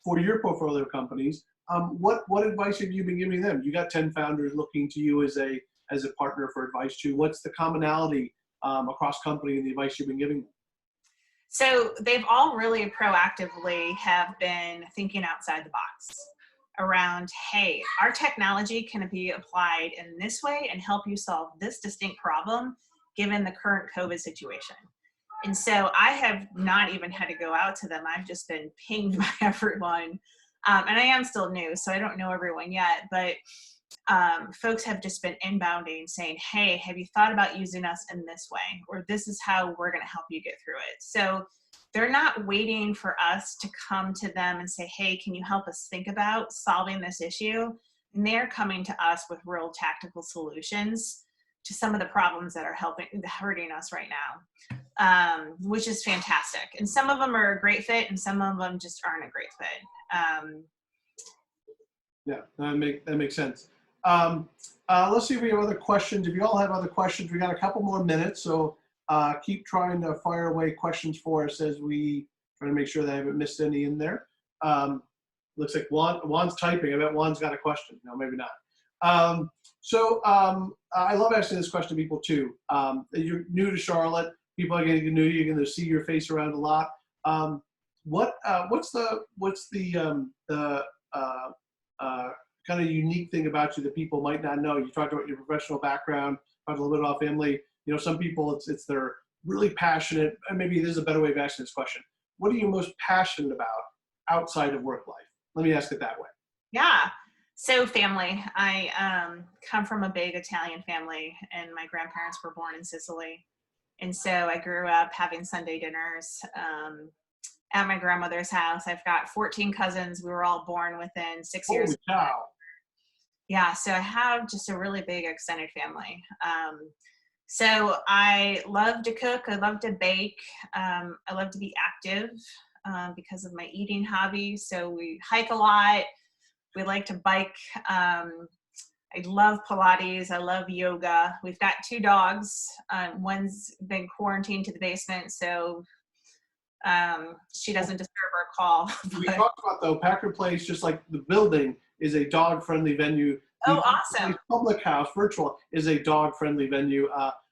for your portfolio companies, what advice have you been giving them? You got 10 founders looking to you as a partner for advice too. What's the commonality across company and the advice you've been giving them? So they've all really proactively have been thinking outside the box around, hey, our technology can be applied in this way and help you solve this distinct problem given the current COVID situation. And so I have not even had to go out to them. I've just been pinged by everyone. And I am still new, so I don't know everyone yet, but folks have just been inbounding saying, hey, have you thought about using us in this way? Or this is how we're going to help you get through it. So they're not waiting for us to come to them and say, hey, can you help us think about solving this issue? And they're coming to us with real tactical solutions to some of the problems that are hurting us right now, which is fantastic. And some of them are a great fit and some of them just aren't a great fit. Yeah, that makes sense. Let's see if we have other questions. If you all have other questions, we got a couple more minutes, so keep trying to fire away questions for us as we try to make sure that I haven't missed any in there. Looks like Juan's typing. I bet Juan's got a question. No, maybe not. I love asking this question to people too. You're new to Charlotte. People are getting to know you. You're going to see your face around a lot. What's the kind of unique thing about you that people might not know? You talked about your professional background, talked a little bit about family. You know, some people it's they're really passionate, and maybe this is a better way of asking this question. What are you most passionate about outside of work life? Let me ask it that way. Yeah. So family. I come from a big Italian family, and my grandparents were born in Sicily. And so I grew up having Sunday dinners at my grandmother's house. I've got 14 cousins. We were all born within 6 years. Holy cow. Yeah, so I have just a really big extended family. So I love to cook. I love to bake. I love to be active because of my eating hobby. So we hike a lot. We like to bike I love Pilates. I love yoga. We've got 2 dogs. One's been quarantined to the basement, so she doesn't disturb our call. We talked about, though, Packard Place, just like the building, is a dog-friendly venue. Oh, awesome. The public house, virtual, is a dog-friendly venue.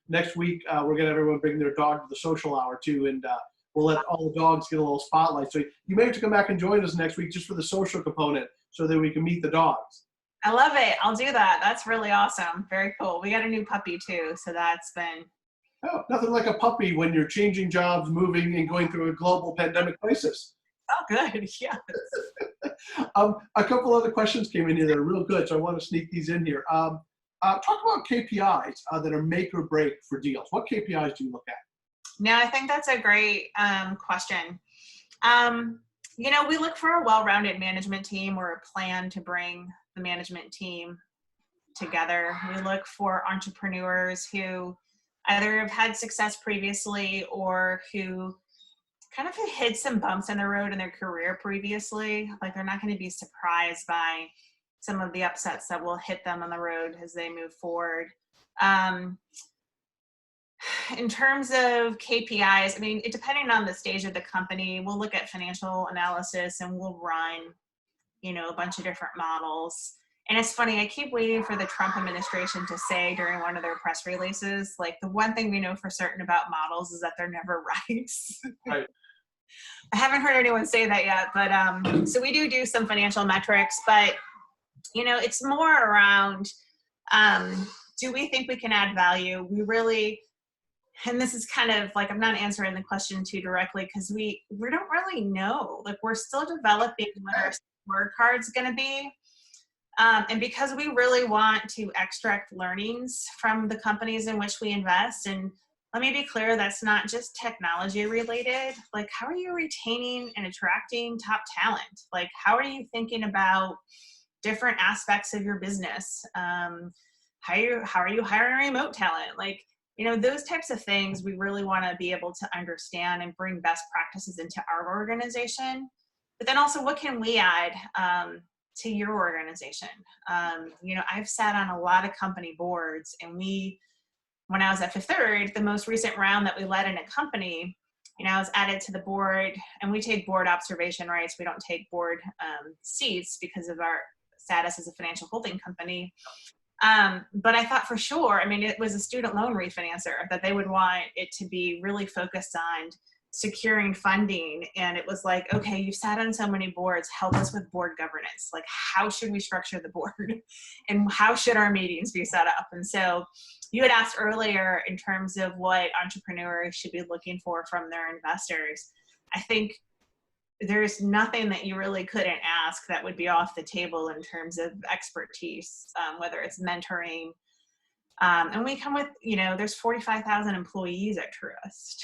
Next week, we're going to have everyone bring their dog to the social hour, too, and we'll let all the dogs get a little spotlight. So you may have to come back and join us next week just for the social component so that we can meet the dogs. I love it. I'll do that. That's really awesome. Very cool. We got a new puppy, too, so that's been... Oh, nothing like a puppy when you're changing jobs, moving, and going through a global pandemic crisis. Oh, good. Yeah. A couple other questions came in here that are real good, so I want to sneak these in here. Talk about KPIs that are make or break for deals. What KPIs do you look at? No, I think that's a great question. You know, we look for a well-rounded management team or a plan to bring the management team together. We look for entrepreneurs who either have had success previously or who kind of hit some bumps in the road in their career previously. Like, they're not going to be surprised by some of the upsets that will hit them on the road as they move forward. In terms of KPIs, I mean, depending on the stage of the company, we'll look at financial analysis and we'll run, you know, a bunch of different models. And it's funny, I keep waiting for the Trump administration to say during one of their press releases, like, the one thing we know for certain about models is that they're never right. Right. I haven't heard anyone say that yet, but so we do some financial metrics, but, you know, it's more around, do we think we can add value? We really, and this is kind of like, I'm not answering the question too directly because we don't really know. Like, we're still developing what our scorecard's going to be. And because we really want to extract learnings from the companies in which we invest, and let me be clear, that's not just technology related. Like, how are you retaining and attracting top talent? Like, how are you thinking about different aspects of your business? How are you hiring remote talent? Like, you know, those types of things we really want to be able to understand and bring best practices into our organization. But then also, what can we add to your organization? You know, I've sat on a lot of company boards, and when I was at Fifth Third, the most recent round that we led in a company, you know, I was added to the board, and we take board observation rights. We don't take board seats because of our status as a financial holding company. But I thought for sure, I mean, it was a student loan refinancer that they would want it to be really focused on securing funding. And it was like, okay, you've sat on so many boards, help us with board governance. Like, how should we structure the board and how should our meetings be set up? And so you had asked earlier in terms of what entrepreneurs should be looking for from their investors. I think there's nothing that you really couldn't ask that would be off the table in terms of expertise, whether it's mentoring. And we come with, you know, there's 45,000 employees at Truist.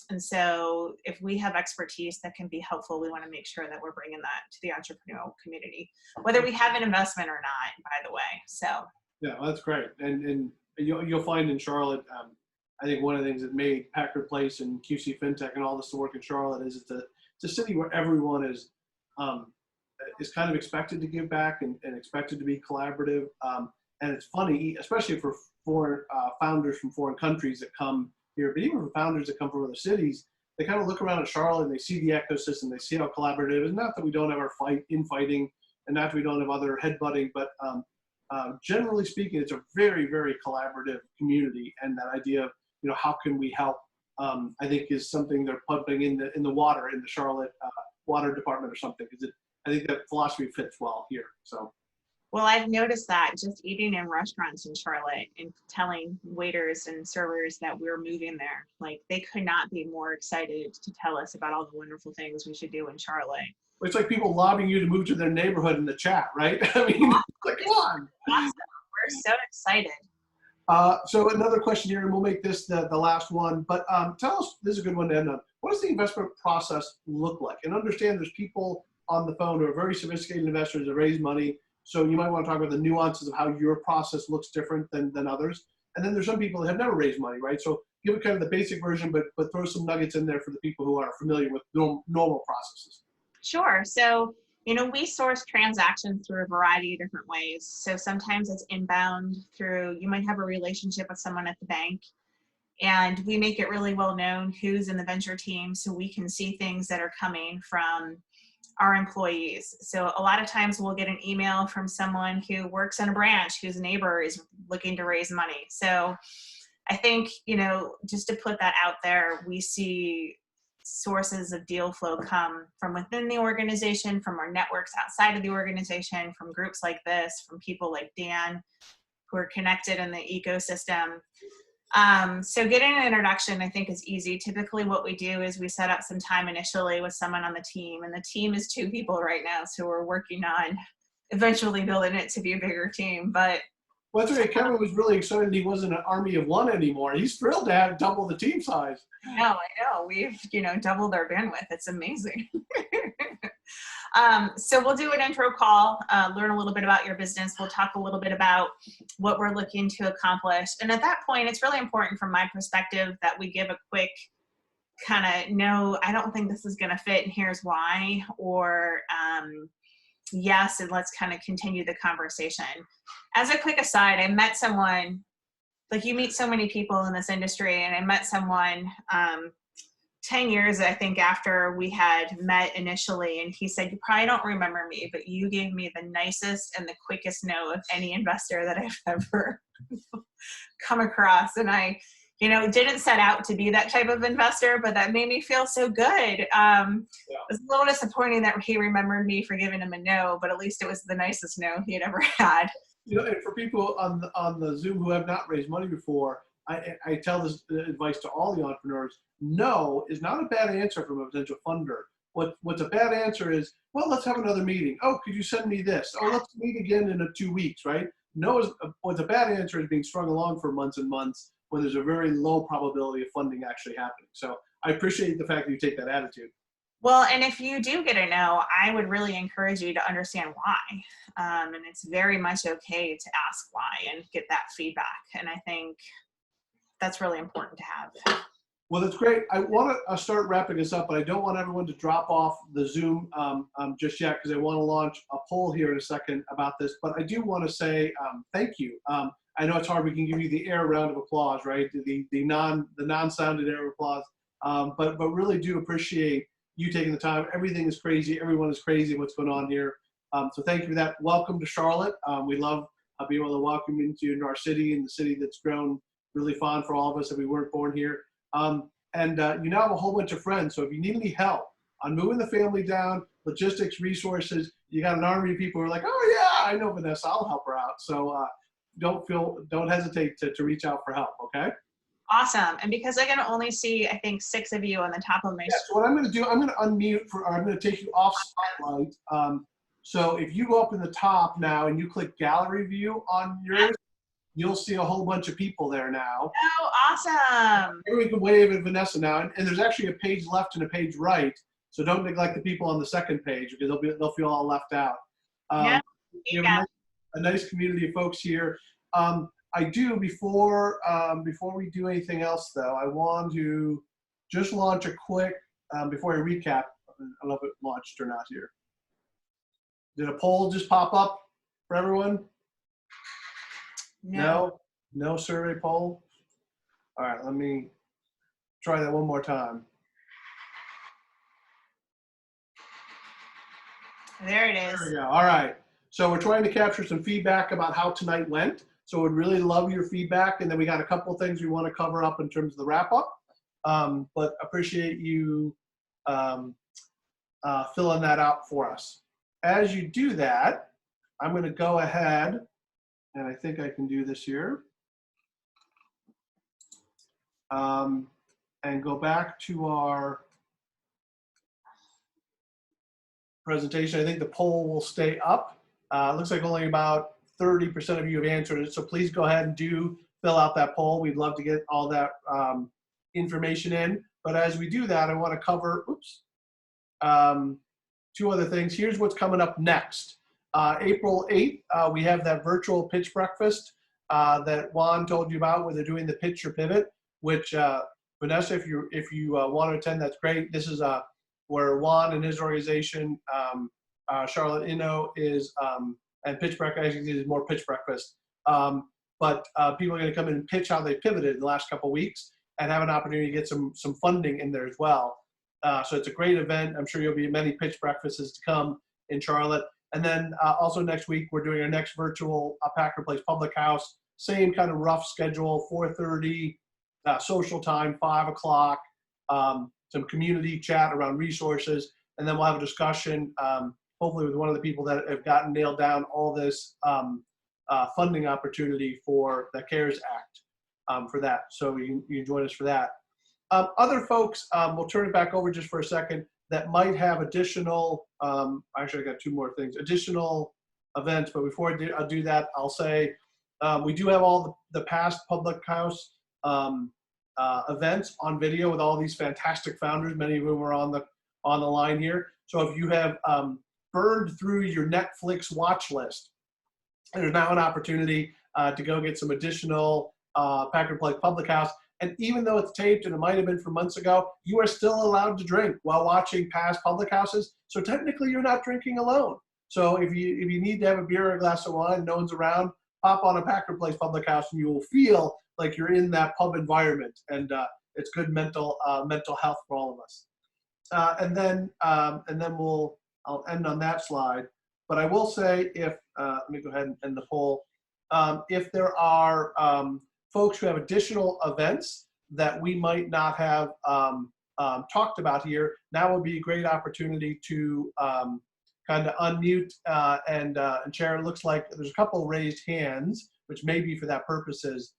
And so if we have expertise that can be helpful, we want to make sure that we're bringing that to the entrepreneurial community, whether we have an investment or not, by the way. So. Yeah, well, that's great. And you'll find in Charlotte, I think one of the things that made Packard Place and QC Fintech and all this to work in Charlotte is it's a city where everyone is kind of expected to give back and expected to be collaborative. And it's funny, especially for foreign founders from foreign countries that come here, but even for founders that come from other cities, they kind of look around at Charlotte and they see the ecosystem, they see how collaborative it is. Not that we don't have our infighting, and not that we don't have other headbutting, but generally speaking, it's a very, very collaborative community. And that idea of, you know, how can we help, I think is something they're pumping in the water in the Charlotte water department or something, because I think that philosophy fits well here. So. Well, I've noticed that just eating in restaurants in Charlotte and telling waiters and servers that we're moving there, like, they could not be more excited to tell us about all the wonderful things we should do in Charlotte. It's like people lobbying you to move to their neighborhood in the chat, right? I mean, like, come on. Awesome. We're so excited. So another question here, and we'll make this the last one, but tell us, this is a good one to end on. What does the investment process look like? And understand there's people on the phone who are very sophisticated investors that raise money. So you might want to talk about the nuances of how your process looks different than others. And then there's some people that have never raised money, right? So give it kind of the basic version, but throw some nuggets in there for the people who are familiar with normal processes. Sure. So we source transactions through a variety of different ways. So sometimes it's inbound through, you might have a relationship with someone at the bank, and we make it really well known who's in the venture team so we can see things that are coming from our employees. So a lot of times we'll get an email from someone who works in a branch whose neighbor is looking to raise money. So I think, just to put that out there, we see sources of deal flow come from within the organization, from our networks outside of the organization, from groups like this, from people like Dan who are connected in the ecosystem. So getting an introduction, I think, is easy. Typically what we do is we set up some time initially with someone on the team, and the team is 2 people right now. So we're working on eventually building it to be a bigger team. But well, that's right. Kevin was really excited he wasn't an army of 1 anymore. He's thrilled to have double the team size. I know. We've, doubled our bandwidth. It's amazing. So we'll do an intro call, learn a little bit about your business. We'll talk a little bit about what we're looking to accomplish. And at that point, it's really important from my perspective that we give a quick kind of, no, I don't think this is going to fit and here's why, or yes, and let's kind of continue the conversation. As a quick aside, I met someone, like you meet so many people in this industry, and I met someone 10 years, I think, after we had met initially, and he said, you probably don't remember me, but you gave me the nicest and the quickest no of any investor that I've ever come across. And I, didn't set out to be that type of investor, but that made me feel so good. It was a little disappointing that he remembered me for giving him a no, but at least it was the nicest no he had ever had. And for people on the Zoom who have not raised money before, I tell this advice to all the entrepreneurs: no is not a bad answer from a potential funder. What's a bad answer is, well, let's have another meeting. Oh, could you send me this? Oh, let's meet again in 2 weeks, right? No is what's a bad answer is being strung along for months and months when there's a very low probability of funding actually happening. So I appreciate the fact that you take that attitude. Well, and if you do get a no, I would really encourage you to understand why. And it's very much okay to ask why and get that feedback. And I think that's really important to have. Well, that's great. I want to start wrapping this up, but I don't want everyone to drop off the Zoom just yet, because I want to launch a poll here in a second about this. But I do want to say thank you. I know it's hard. We can give you the air round of applause, right? The non-sounded air of applause. But really do appreciate you taking the time. Everything is crazy. Everyone is crazy what's going on here. So thank you for that. Welcome to Charlotte. We love being able to welcome you into our city, and the city that's grown really fond for all of us that we weren't born here. And you now have a whole bunch of friends. So if you need any help on moving the family down, logistics, resources, you got an army of people who are like, oh yeah, I know Vanessa, I'll help her out. So don't hesitate to reach out for help, okay? Awesome. And because I can only see, I think, 6 of you on the top of my screen. So what I'm going to do, I'm going to unmute, I'm going to take you off spotlight. So if you go up in the top now and you click gallery view on yours, you'll see a whole bunch of people there now. Oh, awesome. We can wave at Vanessa now. And there's actually a page left and a page right. So don't neglect the people on the second page, because they'll feel all left out. We have a nice community of folks here. I do, before we do anything else though, I want to just launch a quick, before I recap, I don't know if it launched or not here. Did a poll just pop up for everyone? No survey poll. All right, let me try that one more time. There it is. There we go. All right. So we're trying to capture some feedback about how tonight went. So we'd really love your feedback. And then we got a couple of things we want to cover up in terms of the wrap up. But appreciate you filling that out for us. As you do that, I'm going to go ahead, and I think I can do this here, and go back to our presentation. I think the poll will stay up. It looks like only about 30% of you have answered it. So please go ahead and do fill out that poll. We'd love to get all that information in. But as we do that, I want to cover, 2 other things. Here's what's coming up next. April 8th, we have that virtual pitch breakfast that Juan told you about, where they're doing the pitch or pivot, which Vanessa, if you want to attend, that's great. This is where Juan and his organization Charlotte Inno is, and Pitch Breakfast, actually is more Pitch Breakfast. But people are going to come in and pitch how they pivoted in the last couple of weeks and have an opportunity to get some funding in there as well. So it's a great event. I'm sure you'll be many pitch breakfasts to come in Charlotte. And then also next week, we're doing our next virtual Packard Place Public House. Same kind of rough schedule, 4:30, social time, 5 o'clock, some community chat around resources. And then we'll have a discussion, hopefully with one of the people that have gotten nailed down all this funding opportunity for the CARES Act for that. So you can join us for that. Other folks, we'll turn it back over just for a second, that might have additional, actually I got two more things, additional events, but before I do that, I'll say we do have all the past public house events on video with all these fantastic founders, many of whom are on the line here. So if you have burned through your Netflix watch list, there's now an opportunity to go get some additional Packard Place Public House. And even though it's taped and it might have been from months ago, you are still allowed to drink while watching past public houses. So technically you're not drinking alone. So if you need to have a beer or a glass of wine, no one's around, pop on a Packard Place Public House and you will feel like you're in that pub environment. And it's good mental health for all of us. And then I'll end on that slide. But I will say let me go ahead and end the poll. If there are folks who have additional events that we might not have talked about here, now would be a great opportunity to kind of unmute and share. It looks like there's a couple raised hands, which may be for that purposes.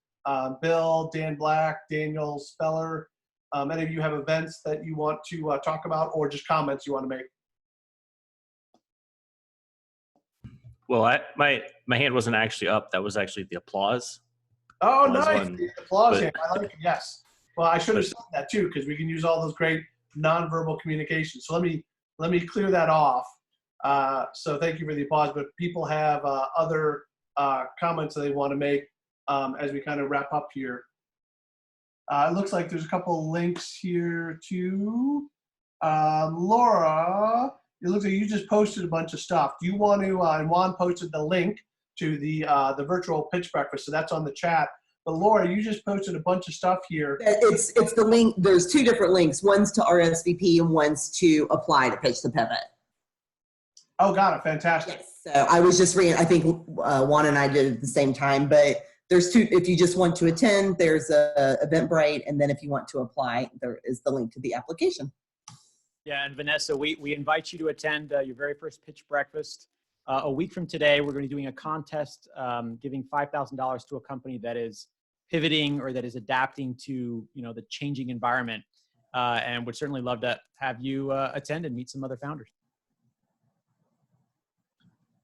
Bill, Dan Black, Daniel Speller, any of you have events that you want to talk about or just comments you want to make? Well, my hand wasn't actually up. That was actually the applause. Oh, nice. The applause hand. I like it. Yes. Well, I should have said that too, because we can use all those great nonverbal communications. So let me clear that off. So thank you for the applause. But people have other comments that they want to make as we kind of wrap up here. It looks like there's a couple links here to Laura. It looks like you just posted a bunch of stuff. Do you want to? And Juan posted the link to the virtual pitch breakfast, so that's on the chat. But Laura, you just posted a bunch of stuff here. It's the link. There's two different links. One's to RSVP and one's to apply to pitch the pivot. Oh, got it. Fantastic. Yes. So I was just reading. I think Juan and I did it at the same time. But there's two. If you just want to attend, there's a Eventbrite, and then if you want to apply, there is the link to the application. Yeah, and Vanessa, we invite you to attend your very first pitch breakfast. A week from today, we're going to be doing a contest giving $5,000 to a company that is pivoting or that is adapting to the changing environment, and would certainly love to have you attend and meet some other founders.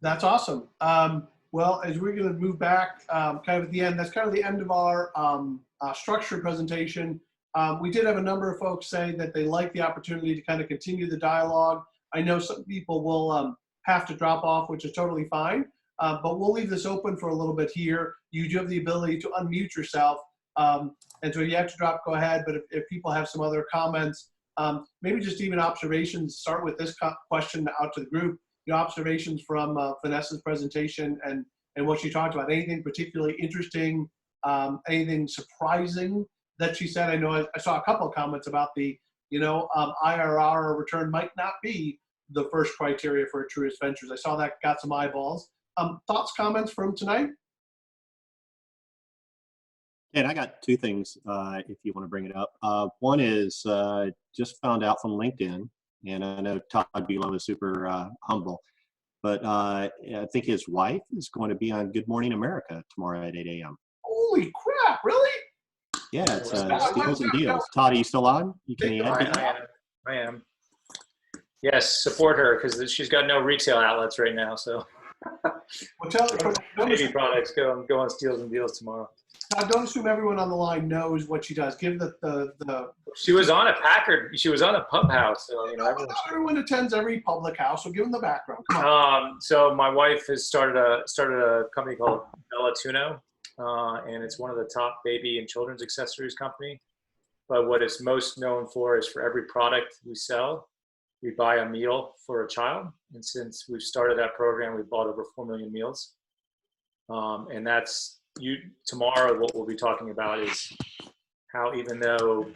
That's awesome. Well, as we're going to move back kind of at the end, that's kind of the end of our structured presentation. We did have a number of folks say that they like the opportunity to kind of continue the dialogue. I know some people will have to drop off, which is totally fine, but we'll leave this open for a little bit here. You do have the ability to unmute yourself, and so if you have to drop, go ahead, but if people have some other comments, maybe just even observations, start with this question out to the group, observations from Vanessa's presentation and what she talked about. Anything particularly interesting, anything surprising that she said? I know I saw a couple of comments about the, IRR return might not be the first criteria for a Truist Ventures. I saw that got some eyeballs. Thoughts, comments from tonight? And I got two things if you want to bring it up. One is just found out from LinkedIn, and I know Todd Below is super humble, but I think his wife is going to be on Good Morning America tomorrow at 8 a.m. Holy crap, really? Yeah, it's Steals and Deals. Todd, are you still on? I am. Yes, support her because she's got no retail outlets right now. So, baby products go on Steals and Deals tomorrow. I don't assume everyone on the line knows what she does. Give the. She was on a Packard. She was on a pub house. So everyone attends every public house. So give them the background. Come on. So my wife has started a company called Bella Tuno, and it's one of the top baby and children's accessories company. But what it's most known for is for every product we sell, we buy a meal for a child. And since we've started that program, we've bought over 4 million meals. And that's tomorrow, what we'll be talking about is how, even though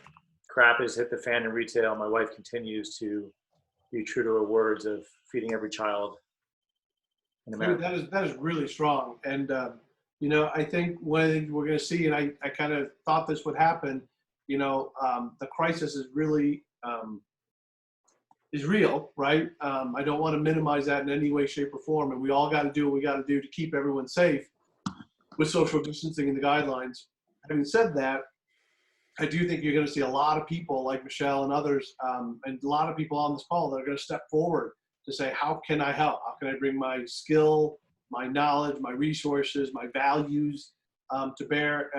crap has hit the fan in retail, my wife continues to be true to her words of feeding every child in America. Dude, that is really strong. And, I think one of the things we're going to see, and I kind of thought this would happen, the crisis is really is real, right? I don't want to minimize that in any way, shape, or form. And we all got to do what we got to do to keep everyone safe with social distancing and the guidelines. Having said that, I do think you're going to see a lot of people like Michelle and others, and a lot of people on this call that are going to step forward to say, how can I help? How can I bring my skill, my knowledge, my resources, my values to bear?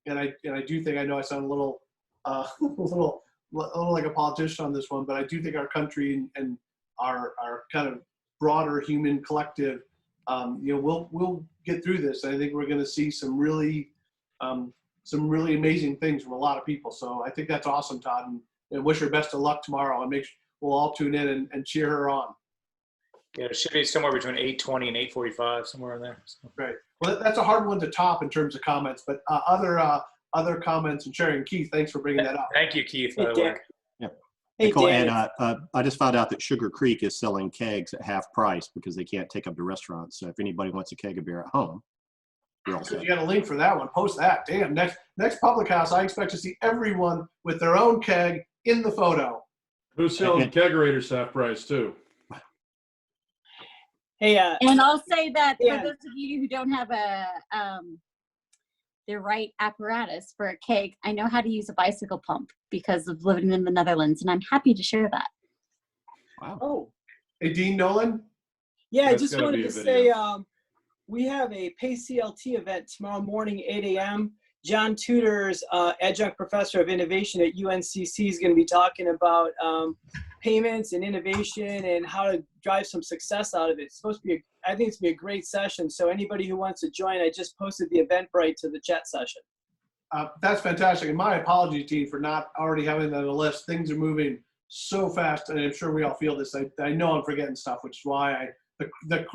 And I do think, I know I sound a little, a little like a politician on this one, but I do think our country and our kind of broader human collective, we'll get through this. I think we're going to see some really amazing things from a lot of people. So I think that's awesome, Todd, and wish her best of luck tomorrow. And we'll all tune in and cheer her on. Yeah, it should be somewhere between 8:20 and 8:45, somewhere in there. So. Great. Well, that's a hard one to top in terms of comments, but other comments and sharing. Keith, thanks for bringing that up. Thank you, Keith, by the way. Hey, cool. And I just found out that Sugar Creek is selling kegs at half price because they can't take them to restaurants. So if anybody wants a keg of beer at home, you're all set. You got a link for that one. Post that. Damn. Next public house, I expect to see everyone with their own keg in the photo. Who's selling kegerators half price too? Hey, and I'll say that yeah. for those of you who don't have the right apparatus for a keg, I know how to use a bicycle pump because of living in the Netherlands, and I'm happy to share that. Wow. Oh. Hey, Dean Nolan? Yeah, I just wanted to say we have a Pay CLT event tomorrow morning, 8 a.m. John Tudors, adjunct professor of innovation at UNCC, is going to be talking about payments and innovation and how to drive some success out of it. It's supposed to be, I think it's going to be a great session. So anybody who wants to join, I just posted the Eventbrite to the chat session. That's fantastic. And my apologies, Dean, for not already having that on the list. Things are moving so fast, and I'm sure we all feel this. I know I'm forgetting stuff, which is why the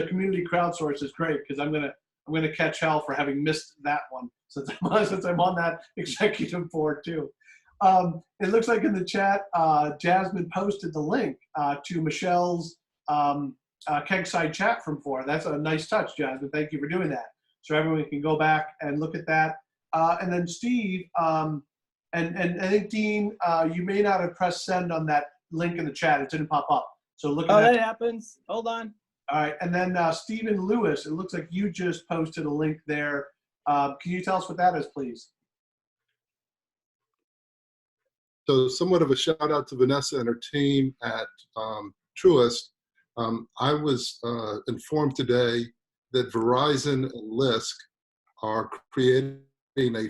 community crowdsource is great, because I'm gonna catch hell for having missed that one since I'm on that executive board too. It looks like in the chat, Jasmine posted the link to Michelle's Keg-Side chat from before. That's a nice touch, Jasmine. Thank you for doing that. So everyone can go back and look at that. And then Steve, and I think Dean, you may not have pressed send on that link in the chat. It didn't pop up. So look at that. Oh, that happens. Hold on. All right. And then Stephen Lewis, it looks like you just posted a link there. Can you tell us what that is, please? So somewhat of a shout out to Vanessa and her team at Truist. I was informed today that Verizon and Lisk are creating a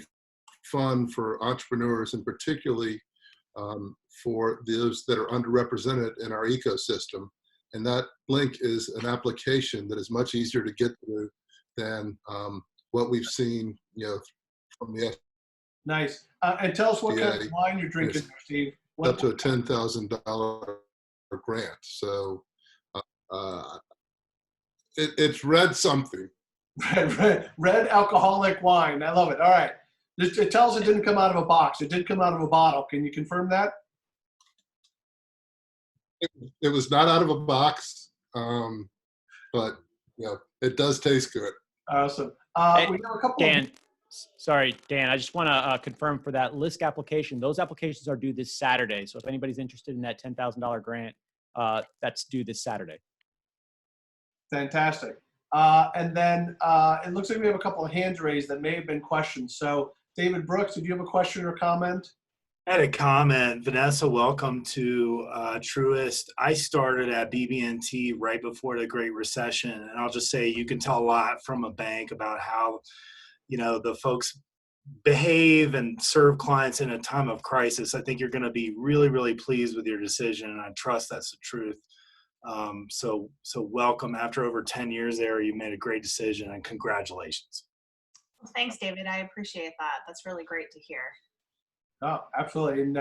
fund for entrepreneurs, and particularly for those that are underrepresented in our ecosystem. And that link is an application that is much easier to get through than what we've seen, from the Nice. And tell us what kind of wine you're drinking, Steve. Up to a $10,000 grant. So it's red something. Red alcoholic wine. I love it. All right. It tells it didn't come out of a box. It did come out of a bottle. Can you confirm that? It was not out of a box, but it does taste good. Awesome. Hey, we have a couple. Dan, sorry, Dan. I just want to confirm for that Lisk application. Those applications are due this Saturday. So if anybody's interested in that $10,000 grant, that's due this Saturday. Fantastic. And then it looks like we have a couple of hands raised that may have been questions. So David Brooks, did you have a question or comment? I had a comment. Vanessa, welcome to Truist. I started at BB&T right before the Great Recession, and I'll just say you can tell a lot from a bank about how, the folks behave and serve clients in a time of crisis. I think you're going to be really, really pleased with your decision, and I trust that's the truth. So welcome. After over 10 years there, you made a great decision, and congratulations. Well, thanks, David. I appreciate that. That's really great to hear. Oh, absolutely. And,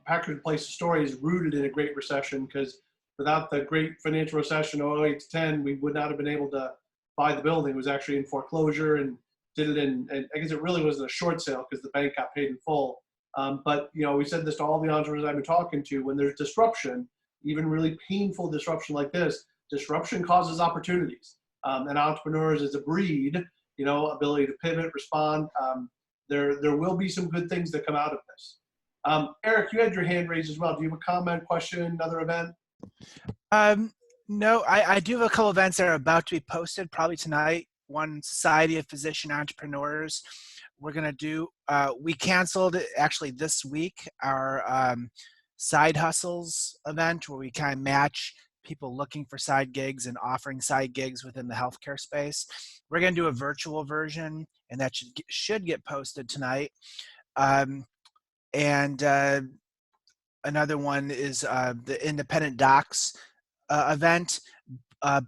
Packard Place Story is rooted in a great recession, because without the great financial recession of 08 to 10, we would not have been able to buy the building. It was actually in foreclosure, and did it and I guess it really wasn't a short sale because the bank got paid in full. But, we said this to all the entrepreneurs I've been talking to: when there's disruption, even really painful disruption like this, disruption causes opportunities. And entrepreneurs as a breed, ability to pivot, respond, there will be some good things that come out of this. Eric, you had your hand raised as well. Do you have a comment, question, another event? No, I do have a couple events that are about to be posted probably tonight. One, Society of Physician Entrepreneurs. We're going to do, we canceled actually this week our side hustles event, where we kind of match people looking for side gigs and offering side gigs within the healthcare space. We're going to do a virtual version, and that should get posted tonight. Another one is the Independent Docs event.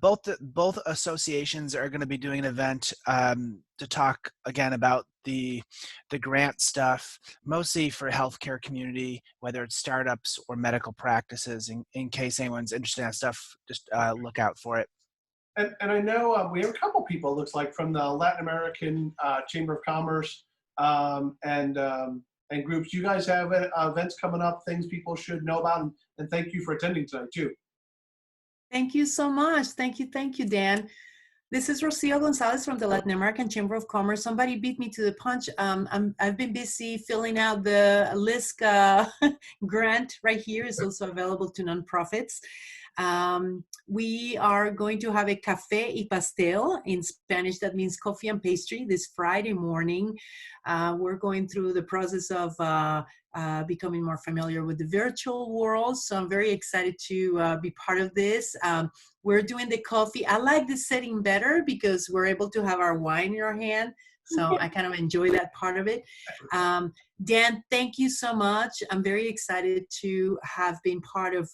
Both associations are going to be doing an event to talk again about the grant stuff, mostly for healthcare community, whether it's startups or medical practices. In case anyone's interested in that stuff, just look out for it. And I know we have a couple people, it looks like, from the Latin American Chamber of Commerce and groups. You guys have events coming up, things people should know about, and thank you for attending tonight too. Thank you so much. Thank you, Dan. This is Rocio Gonzalez from the Latin American Chamber of Commerce. Somebody beat me to the punch. I've been busy filling out the LISC grant right here. It's also available to nonprofits. We are going to have a café y pastel. In Spanish, that means coffee and pastry, this Friday morning. We're going through the process of becoming more familiar with the virtual world. So I'm very excited to be part of this. We're doing the coffee. I like this setting better because we're able to have our wine in our hand. So I kind of enjoy that part of it. Dan, thank you so much. I'm very excited to have been part of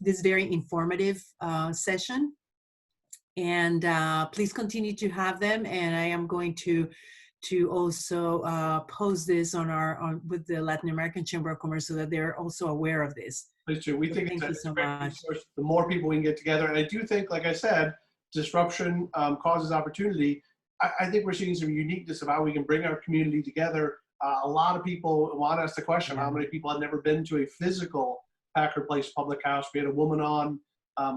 this very informative session. And please continue to have them. And I am going to also post this with the Latin American Chamber of Commerce so that they're also aware of this. Please do. We think Thank you so much. The more people we can get together, and I do think, like I said, disruption causes opportunity. I think we're seeing some uniqueness of how we can bring our community together. A lot of people want to ask the question, how many people have never been to a physical Packard Place public house? We had a woman on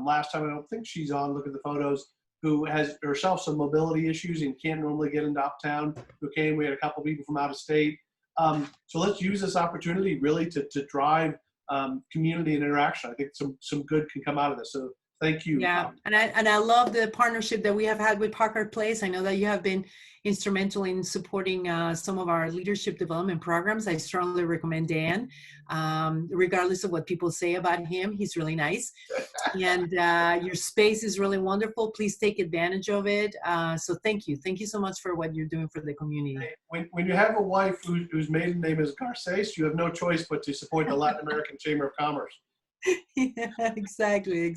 last time, I don't think she's on, look at the photos, who has herself some mobility issues and can't normally get into uptown, who came. We had a couple people from out of state. So let's use this opportunity really to drive community and interaction. I think some good can come out of this. So thank you. Yeah, and I love the partnership that we have had with Packard Place. I know that you have been instrumental in supporting some of our leadership development programs. I strongly recommend Dan, regardless of what people say about him. He's really nice. And your space is really wonderful. Please take advantage of it. So thank you. Thank you so much for what you're doing for the community. When you have a wife whose maiden name is Garces, you have no choice but to support the Latin American Chamber of Commerce. Yeah, exactly.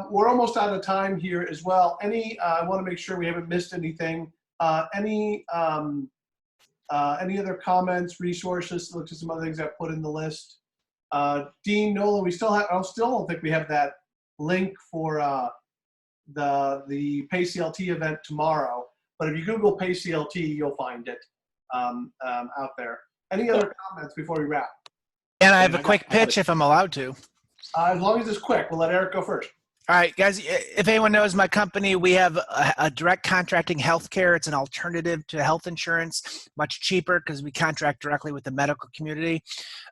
We're almost out of time here as well. I want to make sure we haven't missed anything. Any other comments, resources? Look at some other things I put in the list. Dean, Nolan, I still don't think we have that link for the PayCLT event tomorrow. But if you Google PayCLT, you'll find it out there. Any other comments before we wrap? And I have a quick pitch if I'm allowed to. As long as it's quick, we'll let Eric go first. All right, guys, if anyone knows my company, we have a direct contracting healthcare. It's an alternative to health insurance, much cheaper because we contract directly with the medical community.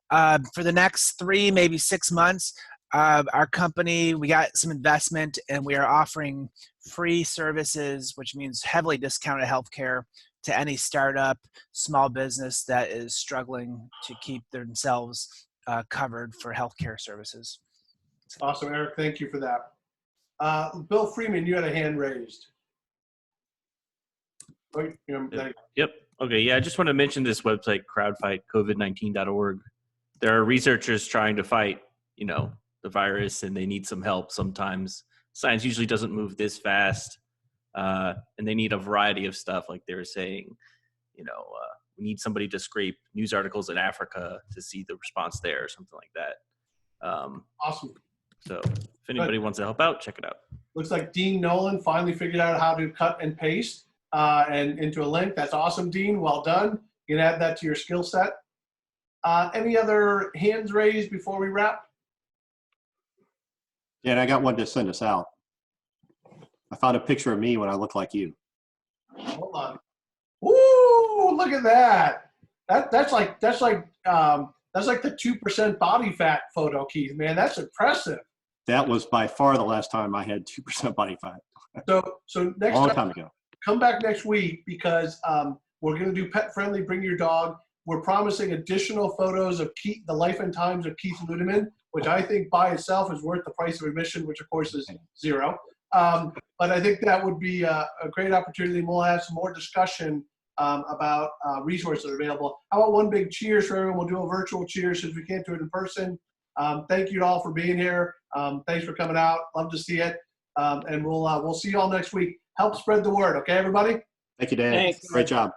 For the next 3, maybe 6 months, our company, we got some investment and we are offering free services, which means heavily discounted healthcare to any startup, small business that is struggling to keep themselves covered for healthcare services. Awesome, Eric. Thank you for that. Bill Freeman, you had a hand raised. Yep. Okay. Yeah. I just want to mention this website, crowdfightcovid19.org. There are researchers trying to fight, the virus, and they need some help sometimes. Science usually doesn't move this fast. And they need a variety of stuff, like they were saying. we need somebody to scrape news articles in Africa to see the response there or something like that. Awesome. So if anybody wants to help out, check it out. Looks like Dean Nolan finally figured out how to cut and paste and into a link. That's awesome, Dean. Well done. You can add that to your skill set. Any other hands raised before we wrap? Yeah, and I got one to send us out. I found a picture of me when I look like you. Hold on. Woo! Look at that. That's like the 2% body fat photo, Keith. Man, that's impressive. That was by far the last time I had 2% body fat. So next long time ago. Come back next week because we're going to do pet friendly. Bring your dog. We're promising additional photos of Keith, the life and times of Keith Ludeman, which I think by itself is worth the price of admission, which of course is $0. But I think that would be a great opportunity. We'll have some more discussion about resources that are available. How about one big cheers for everyone? We'll do a virtual cheers since we can't do it in person. Thank you all for being here. Thanks for coming out. Love to see it. And we'll see you all next week. Help spread the word, okay, everybody? Thank you, Dan. Thanks. Great job.